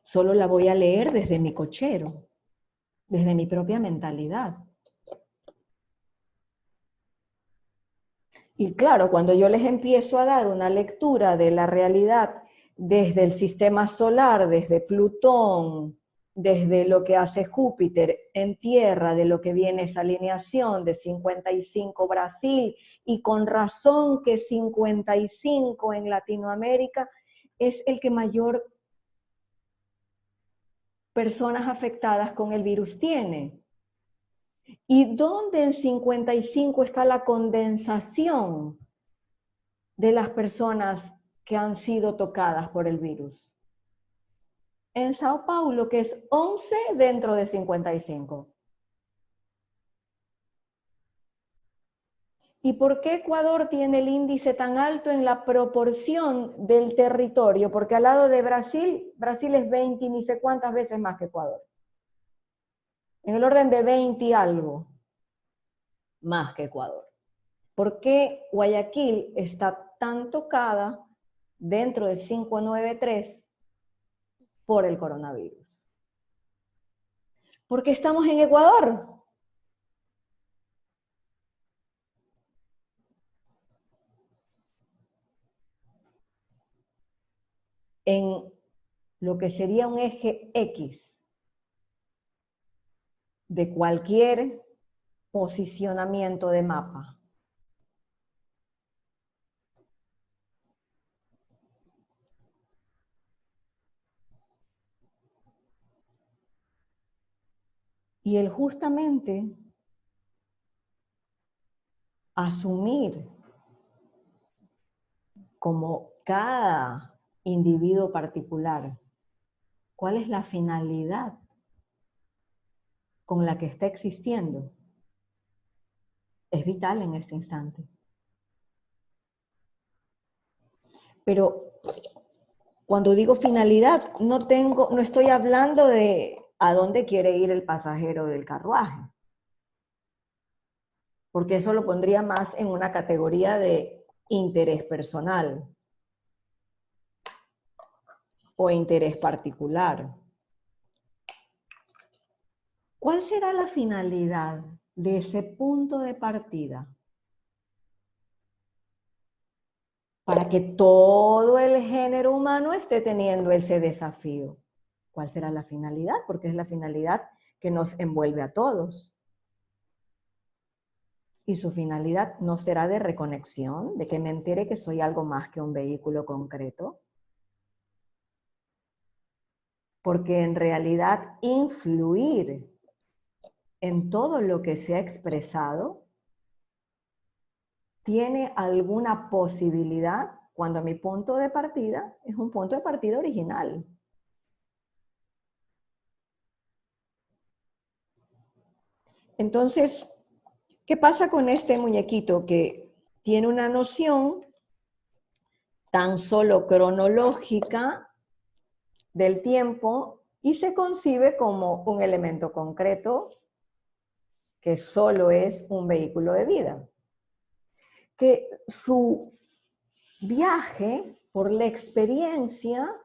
Solo la voy a leer desde mi cochero, desde mi propia mentalidad. Y claro, cuando yo les empiezo a dar una lectura de la realidad desde el sistema solar, desde Plutón, desde lo que hace Júpiter en Tierra, de lo que viene esa alineación de 55 Brasil, y con razón que 55 en Latinoamérica es el que mayor personas afectadas con el virus tiene. ¿Y dónde en 55 está la condensación de las personas que han sido tocadas por el virus? En Sao Paulo, que es 11 dentro de 55. ¿Y por qué Ecuador tiene el índice tan alto en la proporción del territorio? Porque al lado de Brasil, Brasil es 20 y ni sé cuántas veces más que Ecuador. En el orden de 20 y algo más que Ecuador. ¿Por qué Guayaquil está tan tocada dentro del 593 por el coronavirus? Porque estamos en Ecuador. En lo que sería un eje X de cualquier posicionamiento de mapa. Y el justamente asumir como cada individuo particular cuál es la finalidad con la que está existiendo es vital en este instante. Pero cuando digo finalidad, no estoy hablando de a dónde quiere ir el pasajero del carruaje, porque eso lo pondría más en una categoría de interés personal o interés particular. ¿Cuál será la finalidad de ese punto de partida? Para que todo el género humano esté teniendo ese desafío. ¿Cuál será la finalidad? Porque es la finalidad que nos envuelve a todos. Y su finalidad no será de reconexión, de que me entere que soy algo más que un vehículo concreto. Porque en realidad influir en todo lo que se ha expresado tiene alguna posibilidad cuando mi punto de partida es un punto de partida original. Entonces, ¿qué pasa con este muñequito que tiene una noción tan solo cronológica del tiempo y se concibe como un elemento concreto que solo es un vehículo de vida? Que su viaje por la experiencia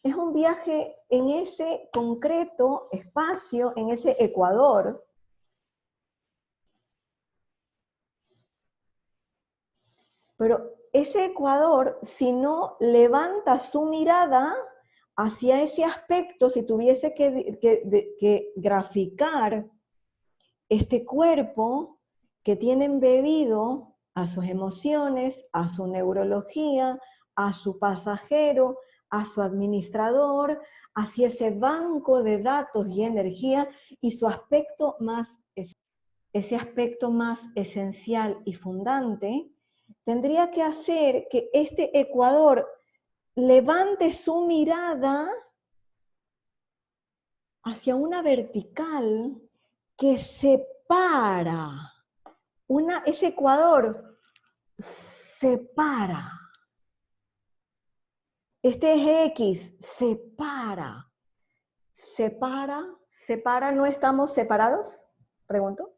es un viaje en ese concreto espacio, en ese ecuador, pero ese ecuador, si no levanta su mirada hacia ese aspecto, si tuviese que graficar este cuerpo que tiene embebido a sus emociones, a su neurología, a su pasajero, a su administrador, hacia ese banco de datos y energía y su aspecto más, ese aspecto más esencial y fundante, tendría que hacer que este ecuador levante su mirada hacia una vertical que separa. Ese ecuador separa. Este eje X separa. Separa, ¿no estamos separados? Pregunto.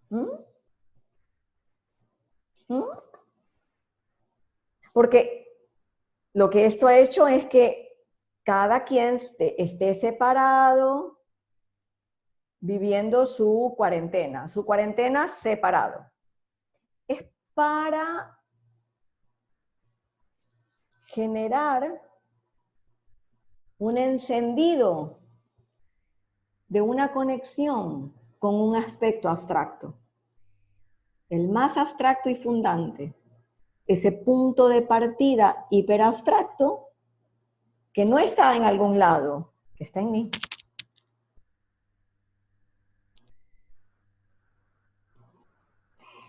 ¿Mm? ¿Mm? Porque lo que esto ha hecho es que cada quien esté separado, viviendo su cuarentena separado. Es para generar un encendido de una conexión con un aspecto abstracto. El más abstracto y fundante. Ese punto de partida hiperabstracto que no está en algún lado, que está en mí.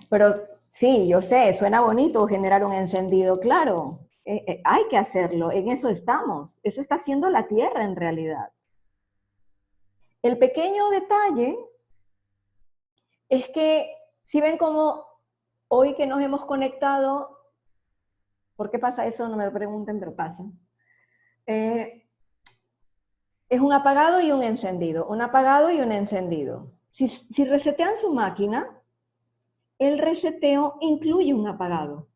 Pero sí, yo sé, suena bonito generar un encendido, claro. Hay que hacerlo, en eso estamos. Eso está haciendo la Tierra en realidad. El pequeño detalle es que, si ven cómo hoy que nos hemos conectado, ¿por qué pasa eso? No me lo pregunten, pero pasa. Es un apagado y un encendido, un apagado y un encendido. Si resetean su máquina, el reseteo incluye un apagado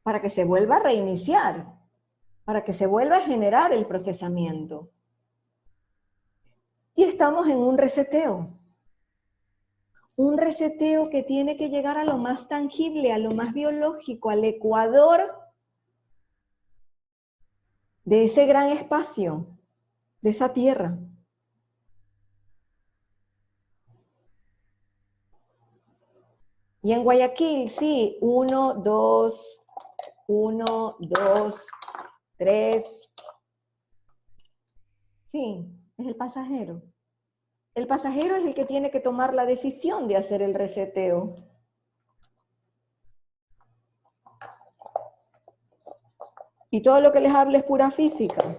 para que se vuelva a reiniciar, para que se vuelva a generar el procesamiento. Y estamos en un reseteo que tiene que llegar a lo más tangible, a lo más biológico, al ecuador de ese gran espacio, de esa tierra. Y en Guayaquil, sí, 1, 2, 1, 2, 3. Sí, es el pasajero. El pasajero es el que tiene que tomar la decisión de hacer el reseteo. Y todo lo que les hablo es pura física.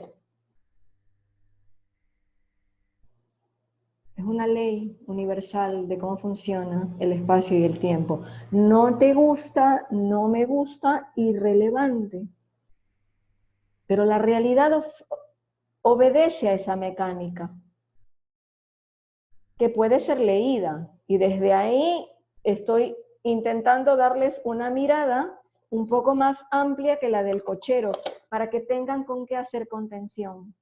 Es una ley universal de cómo funciona el espacio y el tiempo. No te gusta, no me gusta, irrelevante. Pero la realidad obedece a esa mecánica, que puede ser leída. Y desde ahí estoy intentando darles una mirada un poco más amplia que la del cochero, para que tengan con qué hacer contención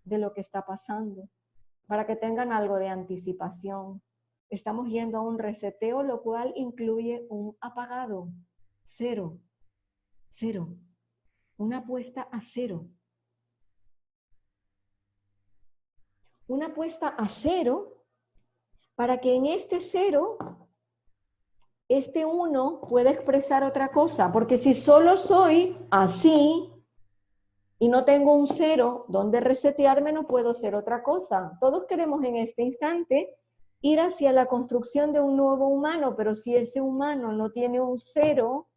de lo que está pasando, para que tengan algo de anticipación. Estamos yendo a un reseteo, lo cual incluye un apagado, cero, cero, una puesta a cero. Una puesta a cero para que en este 0, este 1 pueda expresar otra cosa, porque si solo soy así, y no tengo un 0 donde resetearme, no puedo ser otra cosa. Todos queremos en este instante ir hacia la construcción de un nuevo humano, pero si ese humano no tiene un 0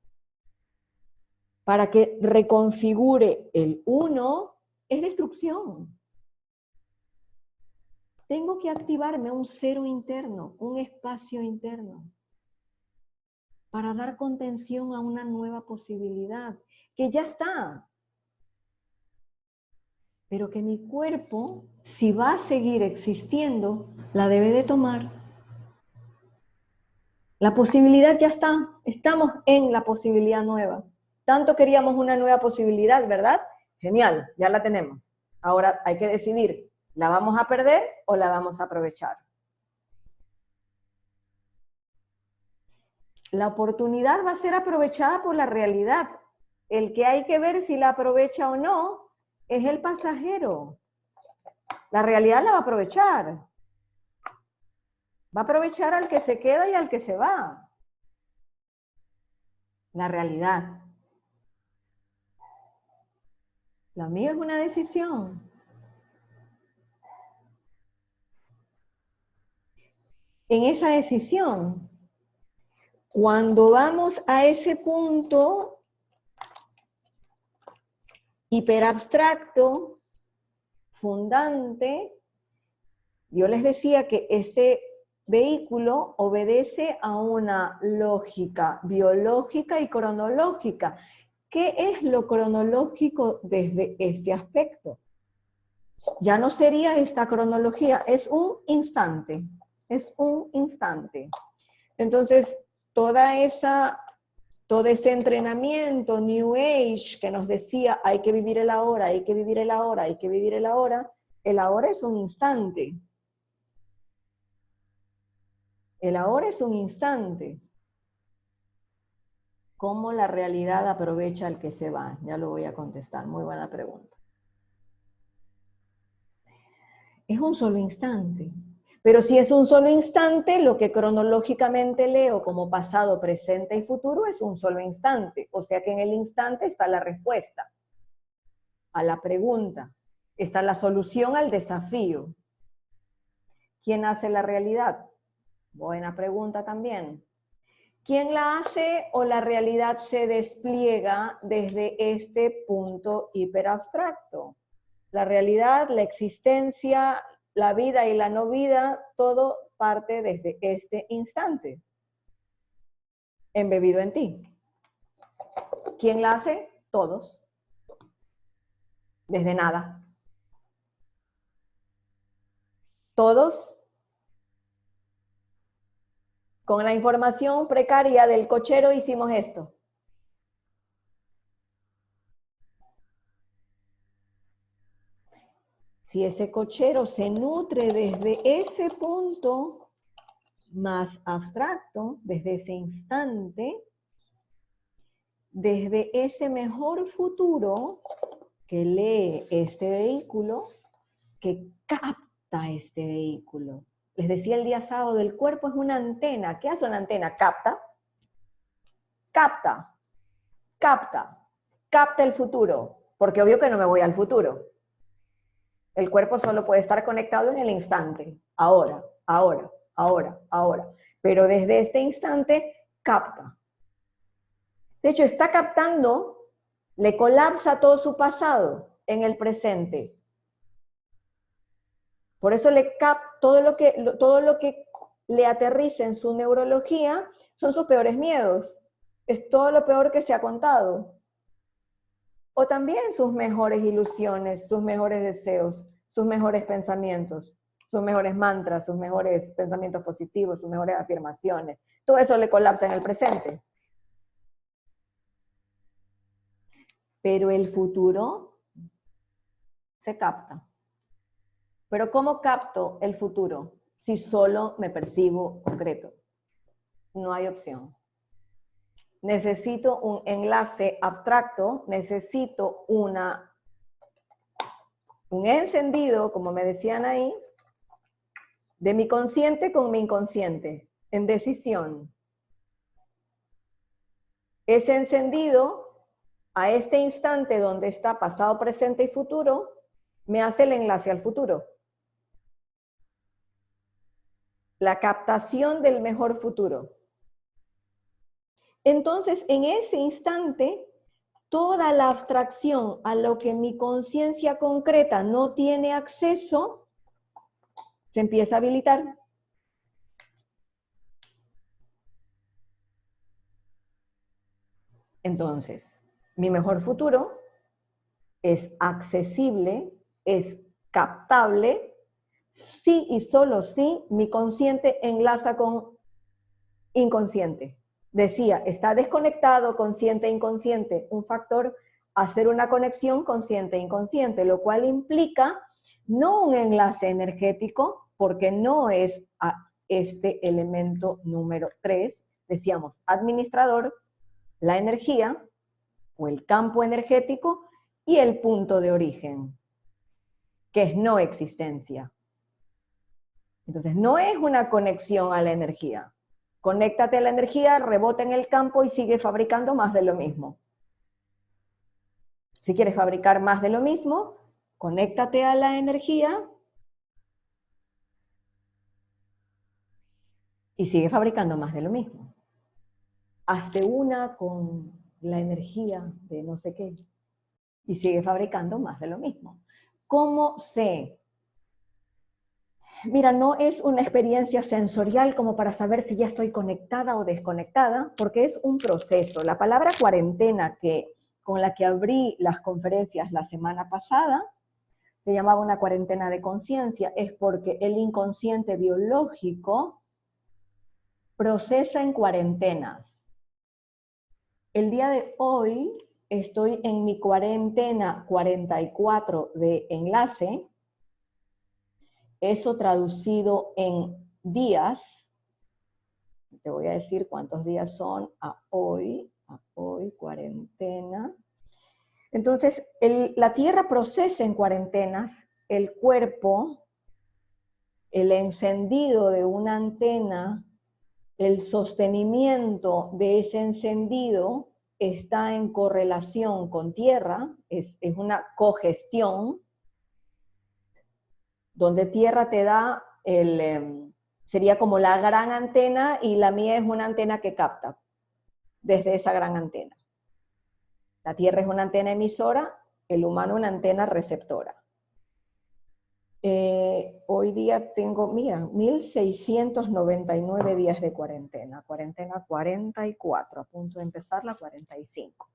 para que reconfigure el 1, es destrucción. Tengo que activarme un 0 interno, un espacio interno, para dar contención a una nueva posibilidad, que ya está, pero que mi cuerpo, si va a seguir existiendo, la debe de tomar. La posibilidad ya está, estamos en la posibilidad nueva. Tanto queríamos una nueva posibilidad, ¿verdad? Genial, ya la tenemos. Ahora hay que decidir, ¿la vamos a perder o la vamos a aprovechar? La oportunidad va a ser aprovechada por la realidad. El que hay que ver si la aprovecha o no es el pasajero. La realidad la va a aprovechar. Va a aprovechar al que se queda y al que se va. La realidad. Lo mío es una decisión. En esa decisión, cuando vamos a ese punto hiperabstracto, fundante, yo les decía que este vehículo obedece a una lógica biológica y cronológica. ¿Qué es lo cronológico desde este aspecto? Ya no sería esta cronología, es un instante, es un instante. Entonces, todo ese entrenamiento New Age que nos decía hay que vivir el ahora, hay que vivir el ahora, hay que vivir el ahora es un instante. El ahora es un instante. ¿Cómo la realidad aprovecha al que se va? Ya lo voy a contestar, muy buena pregunta. Es un solo instante. Pero si es un solo instante, lo que cronológicamente leo como pasado, presente y futuro es un solo instante. O sea que en el instante está la respuesta a la pregunta, está la solución al desafío. ¿Quién hace la realidad? Buena pregunta también. ¿Quién la hace o la realidad se despliega desde este punto hiperabstracto? La realidad, la existencia, la vida y la no vida, todo parte desde este instante, embebido en ti. ¿Quién la hace? Todos. Desde nada. Todos con la información precaria del cochero hicimos esto. Si ese cochero se nutre desde ese punto más abstracto, desde ese instante, desde ese mejor futuro que lee este vehículo, que capta este vehículo. Les decía el día sábado, el cuerpo es una antena. ¿Qué hace una antena? Capta. Capta. Capta. Capta el futuro. Porque obvio que no me voy al futuro. El cuerpo solo puede estar conectado en el instante. Ahora, ahora, ahora, ahora. Pero desde este instante, capta. De hecho, está captando, le colapsa todo su pasado en el presente. Por eso todo lo que le aterriza en su neurología son sus peores miedos. Es todo lo peor que se ha contado. O también sus mejores ilusiones, sus mejores deseos, sus mejores pensamientos, sus mejores mantras, sus mejores pensamientos positivos, sus mejores afirmaciones. Todo eso le colapsa en el presente. Pero el futuro se capta. Pero ¿cómo capto el futuro si solo me percibo concreto? No hay opción. Necesito un enlace abstracto, necesito un encendido, como me decían ahí, de mi consciente con mi inconsciente, en decisión. Ese encendido, a este instante donde está pasado, presente y futuro, me hace el enlace al futuro. La captación del mejor futuro. Entonces, en ese instante, toda la abstracción a lo que mi conciencia concreta no tiene acceso, se empieza a habilitar. Entonces, mi mejor futuro es accesible, es captable, si y solo si mi consciente enlaza con inconsciente. Decía, está desconectado consciente e inconsciente, un factor, hacer una conexión consciente e inconsciente, lo cual implica no un enlace energético, porque no es a este elemento número 3, decíamos, administrador, la energía o el campo energético y el punto de origen, que es no existencia. Entonces, no es una conexión a la energía. Conéctate a la energía, rebota en el campo y sigue fabricando más de lo mismo. Si quieres fabricar más de lo mismo, conéctate a la energía y sigue fabricando más de lo mismo. Hazte una con la energía de no sé qué y sigue fabricando más de lo mismo. ¿Cómo sé? Mira, no es una experiencia sensorial como para saber si ya estoy conectada o desconectada, porque es un proceso. La palabra cuarentena con la que abrí las conferencias la semana pasada, se llamaba una cuarentena de conciencia, es porque el inconsciente biológico procesa en cuarentenas. El día de hoy estoy en mi cuarentena 44 de enlace. Eso traducido en días, te voy a decir cuántos días son a hoy, cuarentena. Entonces, la Tierra procesa en cuarentenas el cuerpo, el encendido de una antena, el sostenimiento de ese encendido está en correlación con Tierra, es una cogestión, donde Tierra te da sería como la gran antena y la mía es una antena que capta desde esa gran antena. La Tierra es una antena emisora, el humano una antena receptora. Hoy día tengo, mira, 1699 días de cuarentena 44, a punto de empezar la 45.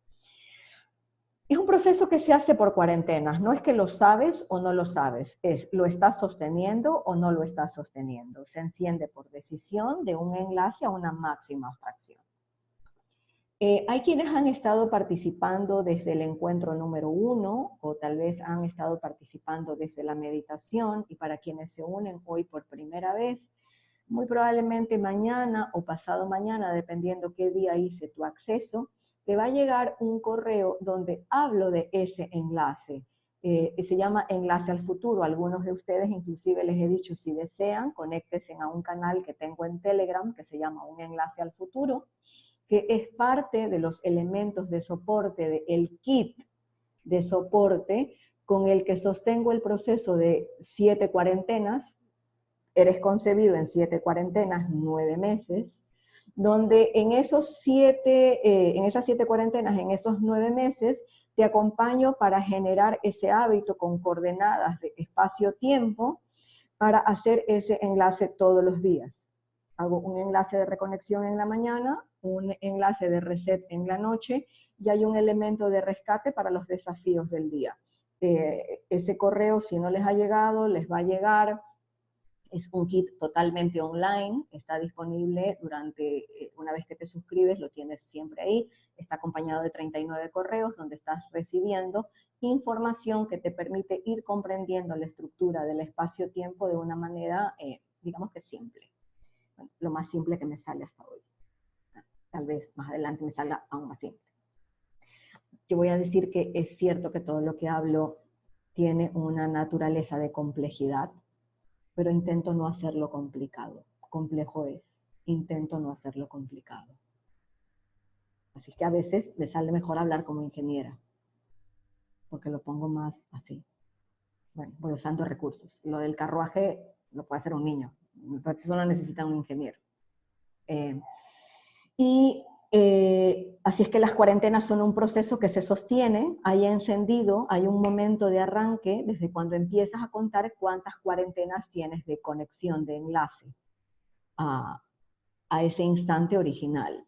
Es un proceso que se hace por cuarentenas, no es que lo sabes o no lo sabes, es lo estás sosteniendo o no lo estás sosteniendo. Se enciende por decisión de un enlace a una máxima abstracción. Hay quienes han estado participando desde el encuentro número 1 o tal vez han estado participando desde la meditación, y para quienes se unen hoy por primera vez, muy probablemente mañana o pasado mañana, dependiendo qué día hice tu acceso, te va a llegar un correo donde hablo de ese enlace. Se llama Enlace al Futuro. Algunos de ustedes inclusive les he dicho, si desean, conéctense a un canal que tengo en Telegram que se llama Un Enlace al Futuro, que es parte de los elementos de soporte del kit de soporte con el que sostengo el proceso de 7 cuarentenas. Eres concebido en 7 cuarentenas, 9 meses, donde en esas 7 cuarentenas, en esos 9 meses, te acompaño para generar ese hábito con coordenadas de espacio-tiempo para hacer ese enlace todos los días. Hago un enlace de reconexión en la mañana, un enlace de reset en la noche, y hay un elemento de rescate para los desafíos del día. Ese correo, si no les ha llegado, les va a llegar. Es un kit totalmente online, está disponible una vez que te suscribes, lo tienes siempre ahí, está acompañado de 39 correos donde estás recibiendo información que te permite ir comprendiendo la estructura del espacio-tiempo de una manera, digamos que simple. Bueno, lo más simple que me sale hasta hoy. Tal vez más adelante me salga aún más simple. Yo voy a decir que es cierto que todo lo que hablo tiene una naturaleza de complejidad. pero intento no hacerlo complicado. Complejo es, intento no hacerlo complicado. Así que a veces me sale mejor hablar como ingeniera, porque lo pongo más así. Bueno, voy usando recursos. Lo del carruaje lo puede hacer un niño, eso no necesita un ingeniero. Así es que las cuarentenas son un proceso que se sostiene, hay encendido, hay un momento de arranque desde cuando empiezas a contar cuántas cuarentenas tienes de conexión, de enlace a ese instante original.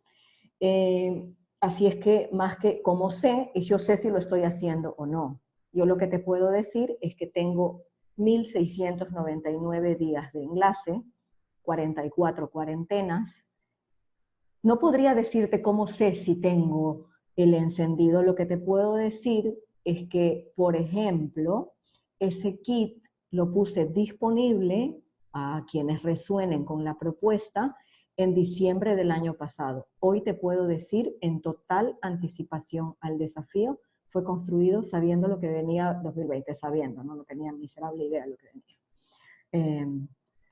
Así es que más que cómo sé, yo sé si lo estoy haciendo o no. Yo lo que te puedo decir es que tengo 1699 días de enlace, 44 cuarentenas. No podría decirte cómo sé si tengo el encendido. Lo que te puedo decir es que, por ejemplo, ese kit lo puse disponible a quienes resuenen con la propuesta en diciembre del año pasado. Hoy te puedo decir, en total anticipación al desafío, fue construido sabiendo lo que venía 2020, sabiendo, no tenía miserable idea de lo que venía.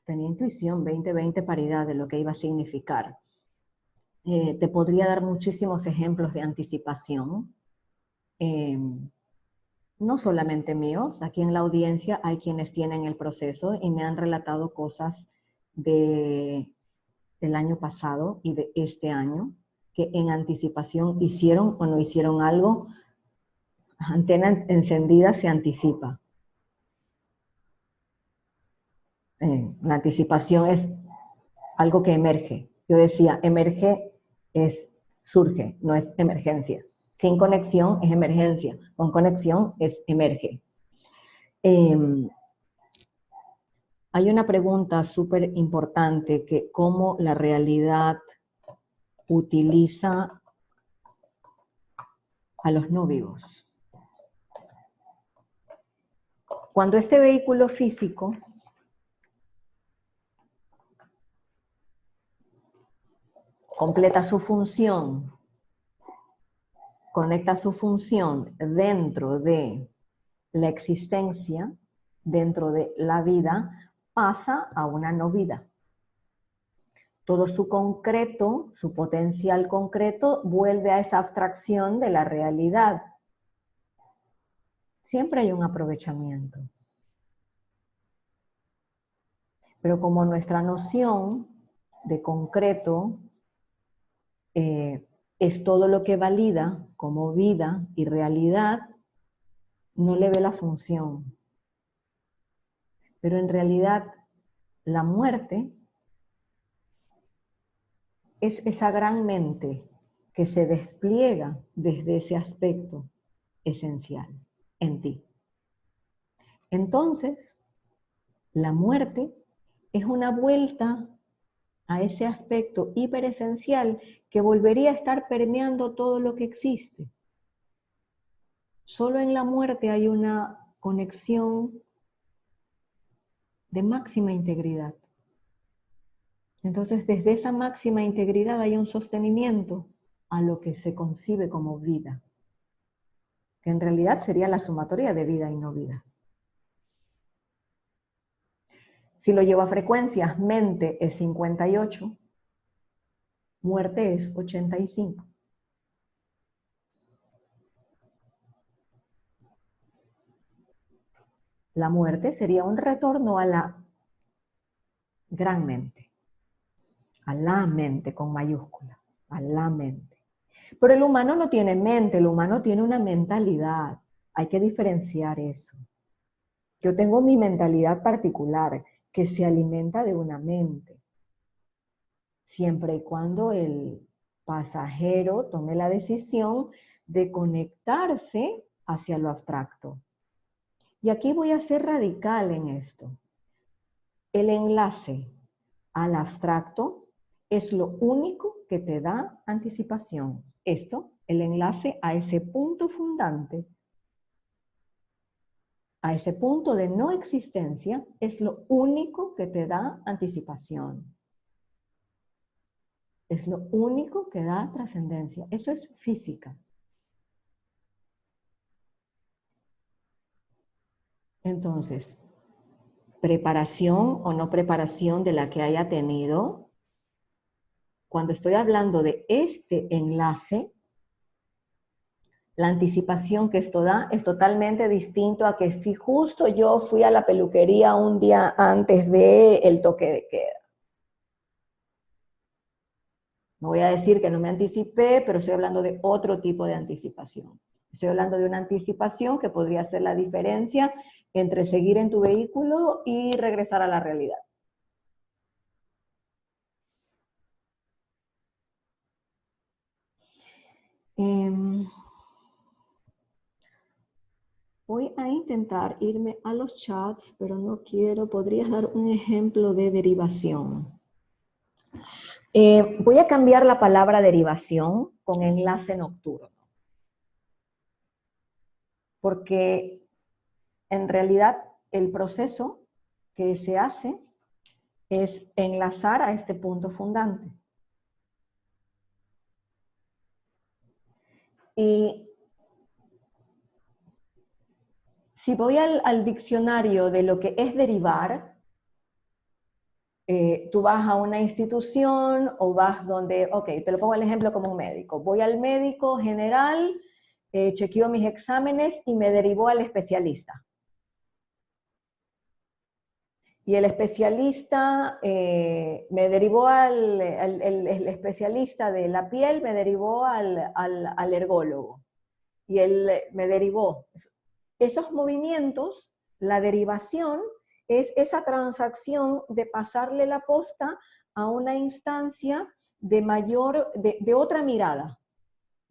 Tenía intuición, 2020 paridad de lo que iba a significar. Te podría dar muchísimos ejemplos de anticipación, no solamente míos, aquí en la audiencia hay quienes tienen el proceso y me han relatado cosas del año pasado y de este año, que en anticipación hicieron o no hicieron algo. Antena encendida se anticipa. La anticipación es algo que emerge. Yo decía, emerge es surge, no es emergencia. Sin conexión es emergencia, con conexión es emerge. Hay una pregunta súper importante que cómo la realidad utiliza a los no vivos. Cuando este vehículo físico completa su función, conecta su función dentro de la existencia, dentro de la vida, pasa a una no vida. Todo su concreto, su potencial concreto, vuelve a esa abstracción de la realidad. Siempre hay un aprovechamiento. Pero como nuestra noción de concreto es todo lo que valida como vida y realidad, no le ve la función. Pero en realidad la muerte es esa gran mente que se despliega desde ese aspecto esencial en ti. Entonces, la muerte es una vuelta a ese aspecto hiperesencial que volvería a estar permeando todo lo que existe. Solo en la muerte hay una conexión de máxima integridad. Entonces, desde esa máxima integridad hay un sostenimiento a lo que se concibe como vida, que en realidad sería la sumatoria de vida y no vida. Si lo llevo a frecuencias, mente es 58, muerte es 85. La muerte sería un retorno a la gran mente, a la mente con mayúscula, a la mente. Pero el humano no tiene mente, el humano tiene una mentalidad. Hay que diferenciar eso. Yo tengo mi mentalidad particular que se alimenta de una mente, siempre y cuando el pasajero tome la decisión de conectarse hacia lo abstracto. Y aquí voy a ser radical en esto. El enlace al abstracto es lo único que te da anticipación. Esto, el enlace a ese punto fundante, a ese punto de no existencia, es lo único que te da anticipación. Es lo único que da trascendencia. Eso es física. Entonces, preparación o no preparación de la que haya tenido, cuando estoy hablando de este enlace, la anticipación que esto da es totalmente distinto a que si justo yo fui a la peluquería un día antes del toque de queda. No voy a decir que no me anticipé, pero estoy hablando de otro tipo de anticipación. Estoy hablando de una anticipación que podría ser la diferencia entre seguir en tu vehículo y regresar a la realidad. Voy a intentar irme a los chats, pero no quiero. ¿Podrías dar un ejemplo de derivación? Voy a cambiar la palabra derivación con enlace nocturno. Porque en realidad el proceso que se hace es enlazar a este punto fundante. Y si voy al diccionario de lo que es derivar, tú vas a una institución o vas donde, ok, te lo pongo el ejemplo como un médico. Voy al médico general, chequeó mis exámenes y me derivó al especialista. Y el especialista me derivó el especialista de la piel, me derivó al alergólogo. Y él me derivó. Esos movimientos, la derivación, es esa transacción de pasarle la posta a una instancia de otra mirada,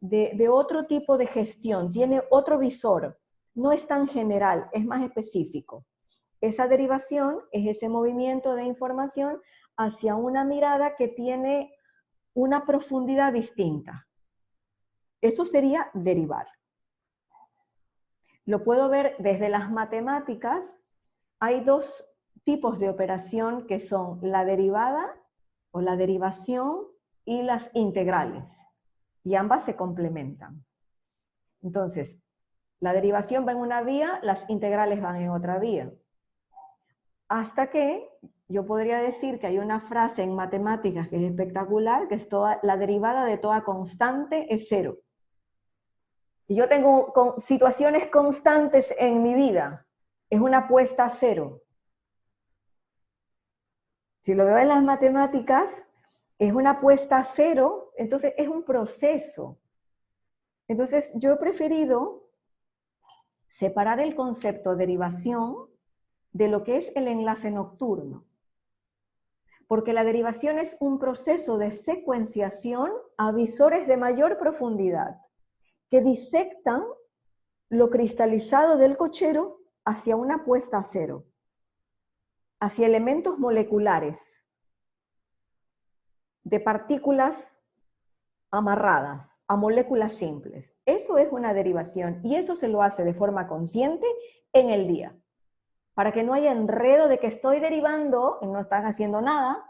de otro tipo de gestión, tiene otro visor, no es tan general, es más específico. Esa derivación es ese movimiento de información hacia una mirada que tiene una profundidad distinta. Eso sería derivar. Lo puedo ver desde las matemáticas. Hay dos tipos de operación que son la derivada o la derivación y las integrales. Y ambas se complementan. Entonces, la derivación va en una vía, las integrales van en otra vía. Hasta que yo podría decir que hay una frase en matemáticas que es espectacular, que es la derivada de toda constante es cero. Y yo tengo situaciones constantes en mi vida, es una apuesta a cero. Si lo veo en las matemáticas, es una apuesta a cero, entonces es un proceso. Entonces yo he preferido separar el concepto de derivación de lo que es el enlace nocturno. Porque la derivación es un proceso de secuenciación a visores de mayor profundidad, que disectan lo cristalizado del cochero hacia una puesta a cero, hacia elementos moleculares, de partículas amarradas a moléculas simples. Eso es una derivación y eso se lo hace de forma consciente en el día, para que no haya enredo de que estoy derivando y no están haciendo nada.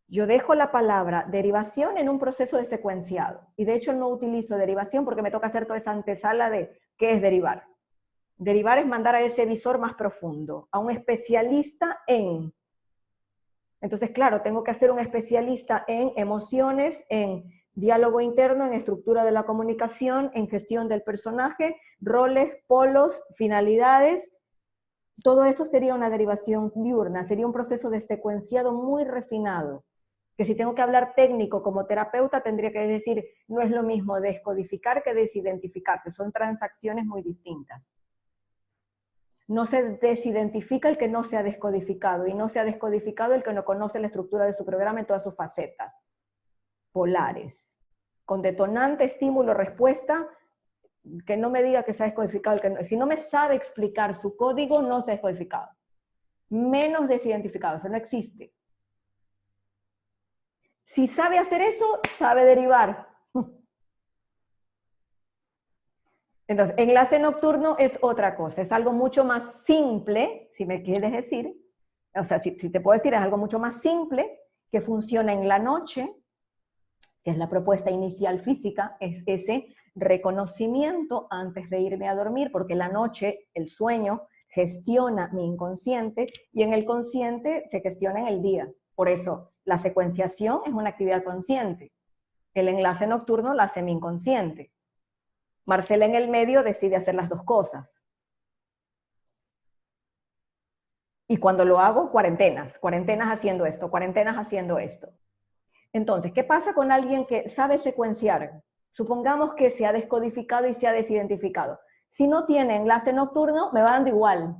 Yo dejo la palabra derivación en un proceso de secuenciado. Y de hecho no utilizo derivación porque me toca hacer toda esa antesala de qué es derivar. Derivar es mandar a ese visor más profundo, a un especialista en. Entonces, claro, tengo que hacer un especialista en emociones, en diálogo interno, en estructura de la comunicación, en gestión del personaje, roles, polos, finalidades. Todo eso sería una derivación diurna, sería un proceso de secuenciado muy refinado. Que si tengo que hablar técnico como terapeuta, tendría que decir, no es lo mismo descodificar que desidentificarse, son transacciones muy distintas. No se desidentifica el que no se ha descodificado, y no se ha descodificado el que no conoce la estructura de su programa en todas sus facetas polares. Con detonante, estímulo, respuesta, que no me diga que se ha descodificado, si no me sabe explicar su código, no se ha descodificado. Menos desidentificado, eso no existe. Si sabe hacer eso, sabe derivar. Entonces, enlace nocturno es otra cosa, es algo mucho más simple, si me quieres decir, o sea, si te puedo decir, es algo mucho más simple, que funciona en la noche, que es la propuesta inicial física, es ese reconocimiento antes de irme a dormir, porque la noche, el sueño, gestiona mi inconsciente y en el consciente se gestiona en el día. Por eso, la secuenciación es una actividad consciente. El enlace nocturno la hace mi inconsciente. Marcela en el medio decide hacer las dos cosas. Y cuando lo hago, cuarentenas haciendo esto, cuarentenas haciendo esto. Entonces, ¿qué pasa con alguien que sabe secuenciar? Supongamos que se ha descodificado y se ha desidentificado. Si no tiene enlace nocturno, me va dando igual.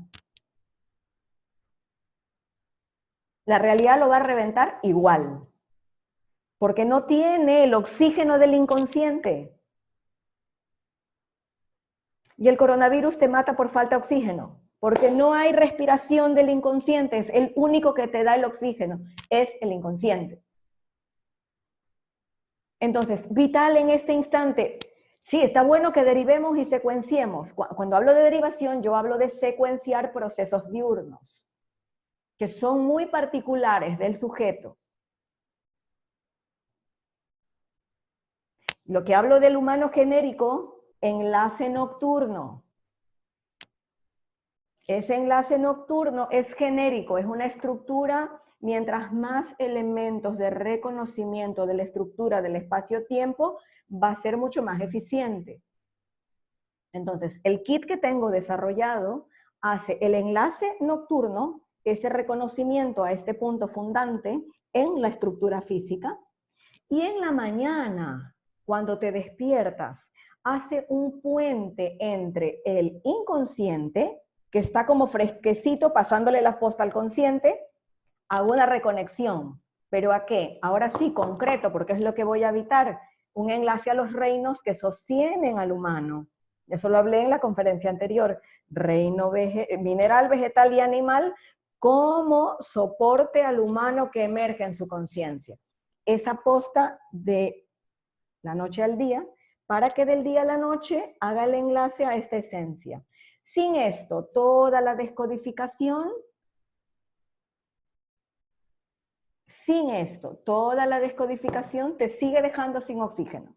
La realidad lo va a reventar igual. Porque no tiene el oxígeno del inconsciente. Y el coronavirus te mata por falta de oxígeno. Porque no hay respiración del inconsciente. Es el único que te da el oxígeno. Es el inconsciente. Entonces, vital en este instante. Sí, está bueno que derivemos y secuenciemos. Cuando hablo de derivación, yo hablo de secuenciar procesos diurnos, que son muy particulares del sujeto. Lo que hablo del humano genérico, enlace nocturno. Ese enlace nocturno es genérico, es una estructura, mientras más elementos de reconocimiento de la estructura del espacio-tiempo, va a ser mucho más eficiente. Entonces, el kit que tengo desarrollado hace el enlace nocturno, ese reconocimiento a este punto fundante en la estructura física, y en la mañana, cuando te despiertas, hace un puente entre el inconsciente, que está como fresquecito pasándole la posta al consciente, hago una reconexión. ¿Pero a qué? Ahora sí, concreto, porque es lo que voy a evitar, un enlace a los reinos que sostienen al humano. Eso lo hablé en la conferencia anterior. Reino mineral, vegetal y animal como soporte al humano que emerge en su conciencia. Esa posta de la noche al día, para que del día a la noche haga el enlace a esta esencia. Sin esto, toda la descodificación, te sigue dejando sin oxígeno.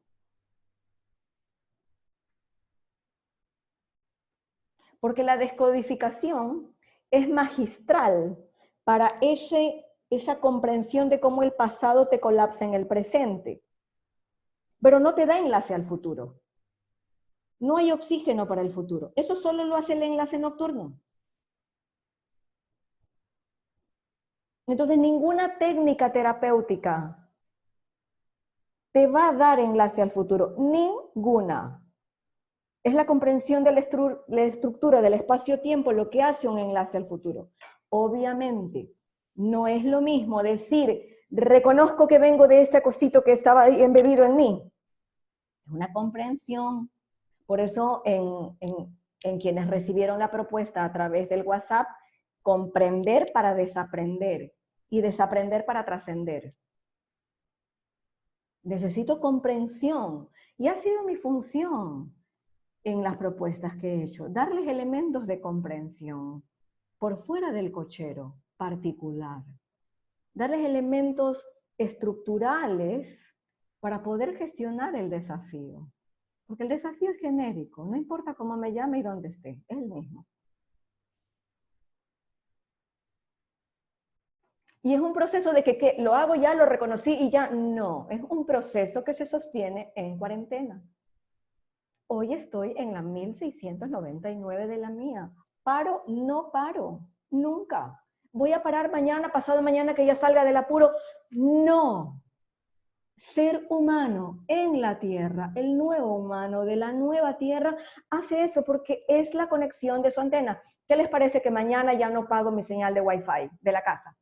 Porque la descodificación es magistral para esa comprensión de cómo el pasado te colapsa en el presente. Pero no te da enlace al futuro. No hay oxígeno para el futuro. Eso solo lo hace el enlace nocturno. Entonces, ninguna técnica terapéutica te va a dar enlace al futuro. Ninguna. Es la comprensión de la estructura del espacio-tiempo lo que hace un enlace al futuro. Obviamente, no es lo mismo decir, reconozco que vengo de este cosito que estaba embebido en mí. Es una comprensión. Por eso, en quienes recibieron la propuesta a través del WhatsApp, comprender para desaprender y desaprender para trascender. Necesito comprensión y ha sido mi función en las propuestas que he hecho, darles elementos de comprensión por fuera del cochero particular, darles elementos estructurales para poder gestionar el desafío. Porque el desafío es genérico, no importa cómo me llame y dónde esté, es el mismo. Y es un proceso de que lo hago ya, lo reconocí y ya no. Es un proceso que se sostiene en cuarentena. Hoy estoy en la 1699 de la mía. ¿Paro? No paro. Nunca. ¿Voy a parar mañana, pasado mañana que ya salga del apuro? No. Ser humano en la Tierra, el nuevo humano de la nueva Tierra, hace eso porque es la conexión de su antena. ¿Qué les parece que mañana ya no pago mi señal de Wi-Fi de la casa?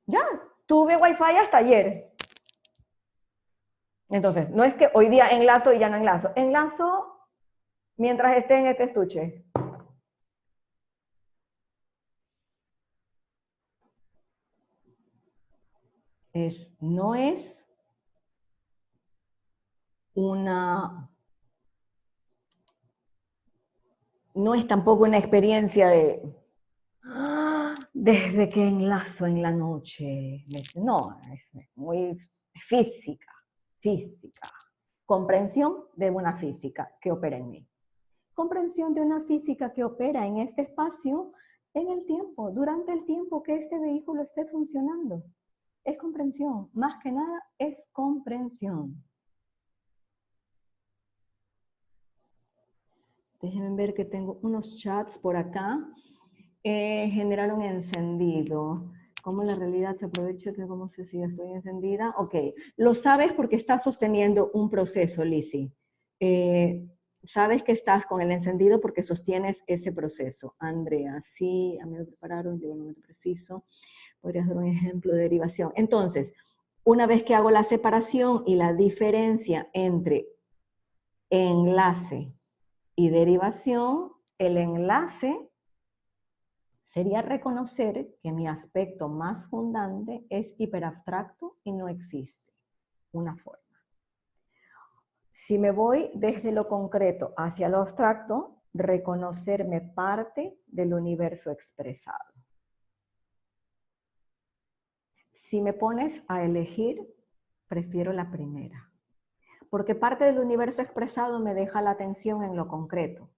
Ya, tuve Wi-Fi hasta ayer. Entonces, no es que hoy día enlazo y ya no enlazo. Enlazo mientras esté en este estuche. No es tampoco una experiencia de desde que enlazo en la noche. No, es muy física. Comprensión de una física que opera en mí. Comprensión de una física que opera en este espacio, en el tiempo, durante el tiempo que este vehículo esté funcionando. Es comprensión, más que nada es comprensión. Déjenme ver que tengo unos chats por acá. Generar un encendido. ¿Cómo la realidad se aprovecha? ¿Cómo sé si estoy encendida? Ok, lo sabes porque estás sosteniendo un proceso, Lizzy. Sabes que estás con el encendido porque sostienes ese proceso. Andrea, sí, a mí me prepararon, llegó el momento preciso. Podrías dar un ejemplo de derivación. Entonces, una vez que hago la separación y la diferencia entre enlace y derivación, el enlace sería reconocer que mi aspecto más fundante es hiperabstracto y no existe una forma. Si me voy desde lo concreto hacia lo abstracto, reconocerme parte del universo expresado. Si me pones a elegir, prefiero la primera, porque parte del universo expresado me deja la atención en lo concreto.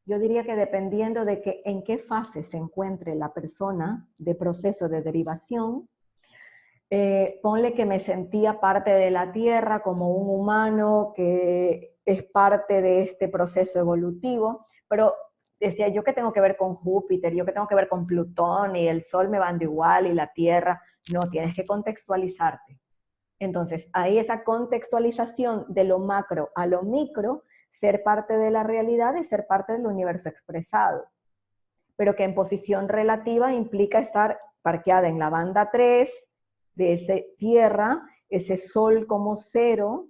Yo diría que dependiendo de en qué fase se encuentre la persona de proceso de derivación, ponle que me sentía parte de la Tierra como un humano que es parte de este proceso evolutivo, pero decía yo que tengo que ver con Júpiter, yo que tengo que ver con Plutón y el Sol me van de igual y la Tierra, no, tienes que contextualizarte. Entonces, ahí esa contextualización de lo macro a lo micro, ser parte de la realidad y ser parte del universo expresado, pero que en posición relativa implica estar parqueada en la banda 3, de esa tierra, ese sol como cero,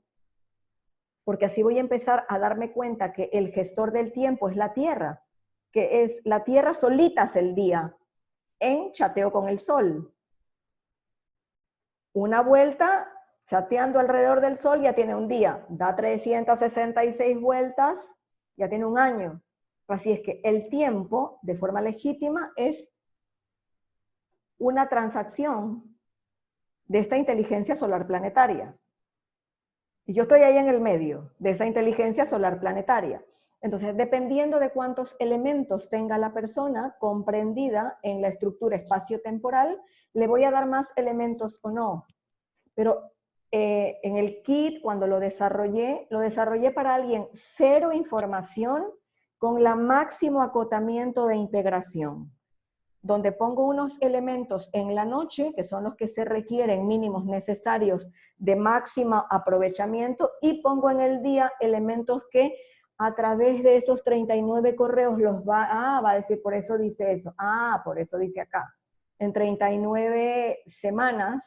porque así voy a empezar a darme cuenta que el gestor del tiempo es la tierra, que es la tierra solita es el día, en chateo con el sol. Una vuelta chateando alrededor del sol ya tiene un día, da 366 vueltas, ya tiene un año. Así es que el tiempo, de forma legítima, es una transacción de esta inteligencia solar planetaria. Y yo estoy ahí en el medio de esa inteligencia solar planetaria. Entonces, dependiendo de cuántos elementos tenga la persona comprendida en la estructura espacio-temporal, le voy a dar más elementos o no. Pero en el kit, cuando lo desarrollé para alguien cero información con la máximo acotamiento de integración, donde pongo unos elementos en la noche, que son los que se requieren mínimos necesarios de máximo aprovechamiento, y pongo en el día elementos que a través de esos 39 correos los va a decir, por eso dice eso, por eso dice acá. En 39 semanas,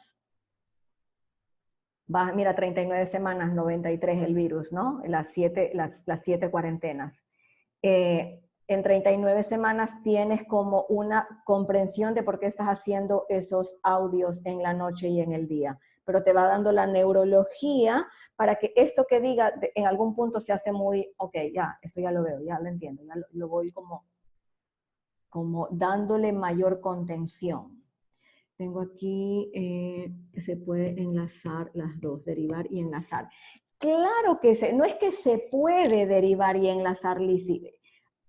mira, 39 semanas, 93 el virus, ¿no? Las 7 cuarentenas. En 39 semanas tienes como una comprensión de por qué estás haciendo esos audios en la noche y en el día. Pero te va dando la neurología para que esto que diga en algún punto se hace muy, ok, ya, esto ya lo veo, ya lo entiendo, ya lo voy como dándole mayor contención. Tengo aquí que se puede enlazar las dos, derivar y enlazar. Claro que no es que se puede derivar y enlazar, Lizzy.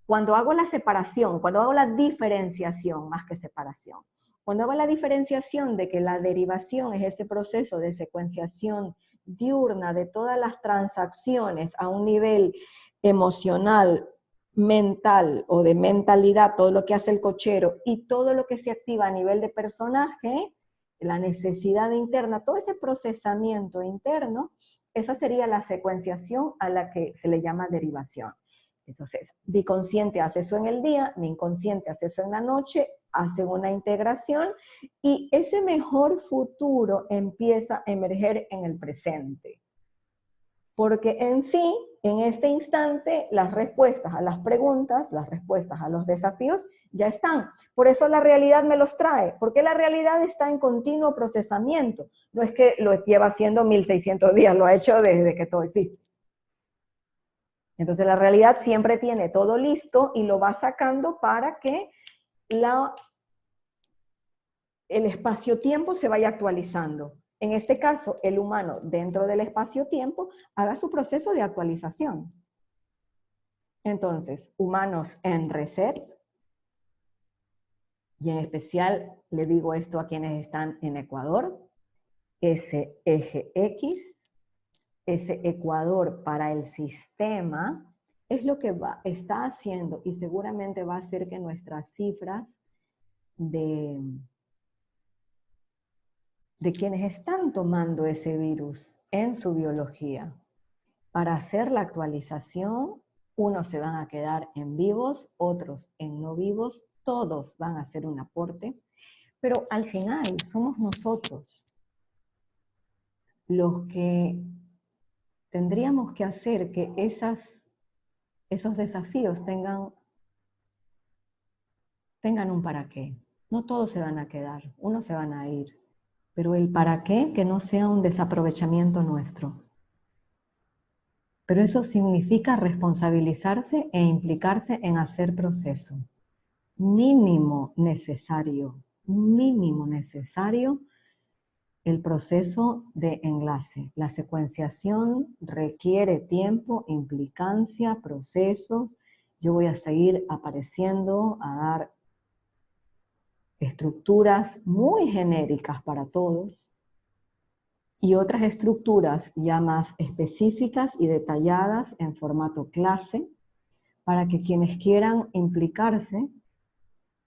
Cuando hago la separación, cuando hago la diferenciación, más que separación, cuando hago la diferenciación de que la derivación es ese proceso de secuenciación diurna de todas las transacciones a un nivel emocional, mental o de mentalidad, todo lo que hace el cochero y todo lo que se activa a nivel de personaje, la necesidad interna, todo ese procesamiento interno, esa sería la secuenciación a la que se le llama derivación. Entonces, mi consciente hace eso en el día, mi inconsciente hace eso en la noche, hace una integración y ese mejor futuro empieza a emerger en el presente. Porque en sí, en este instante, las respuestas a las preguntas, las respuestas a los desafíos ya están. Por eso la realidad me los trae, porque la realidad está en continuo procesamiento. No es que lo lleva haciendo 1600 días, lo ha hecho desde que todo existe. Entonces la realidad siempre tiene todo listo y lo va sacando para que el espacio-tiempo se vaya actualizando. en este caso, el humano dentro del espacio-tiempo haga su proceso de actualización. Entonces, humanos en reset, y en especial le digo esto a quienes están en Ecuador, ese eje X, ese ecuador para el sistema, es lo que está haciendo y seguramente va a hacer que nuestras cifras de quienes están tomando ese virus en su biología. Para hacer la actualización, unos se van a quedar en vivos, otros en no vivos, todos van a hacer un aporte, pero al final somos nosotros los que tendríamos que hacer que esos desafíos tengan un para qué. No todos se van a quedar, unos se van a ir, pero el para qué que no sea un desaprovechamiento nuestro. Pero eso significa responsabilizarse e implicarse en hacer proceso. Mínimo necesario el proceso de enlace. La secuenciación requiere tiempo, implicancia, procesos. Yo voy a seguir apareciendo a dar estructuras muy genéricas para todos y otras estructuras ya más específicas y detalladas en formato clase para que quienes quieran implicarse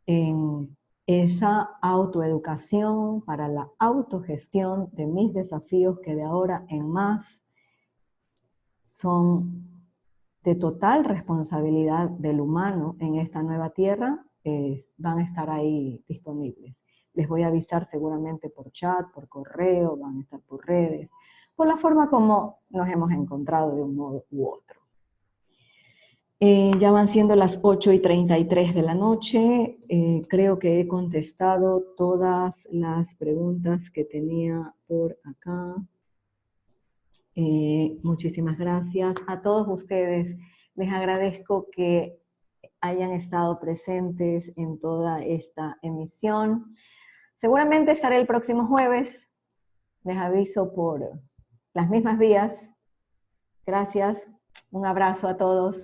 en esa autoeducación para la autogestión de mis desafíos que de ahora en más son de total responsabilidad del humano en esta nueva tierra, van a estar ahí disponibles. Les voy a avisar seguramente por chat, por correo, van a estar por redes, por la forma como nos hemos encontrado de un modo u otro. Ya van siendo las 8:33 de la noche. Creo que he contestado todas las preguntas que tenía por acá. Muchísimas gracias a todos ustedes. Les agradezco que hayan estado presentes en toda esta emisión. Seguramente estaré el próximo jueves. Les aviso por las mismas vías. Gracias. Un abrazo a todos.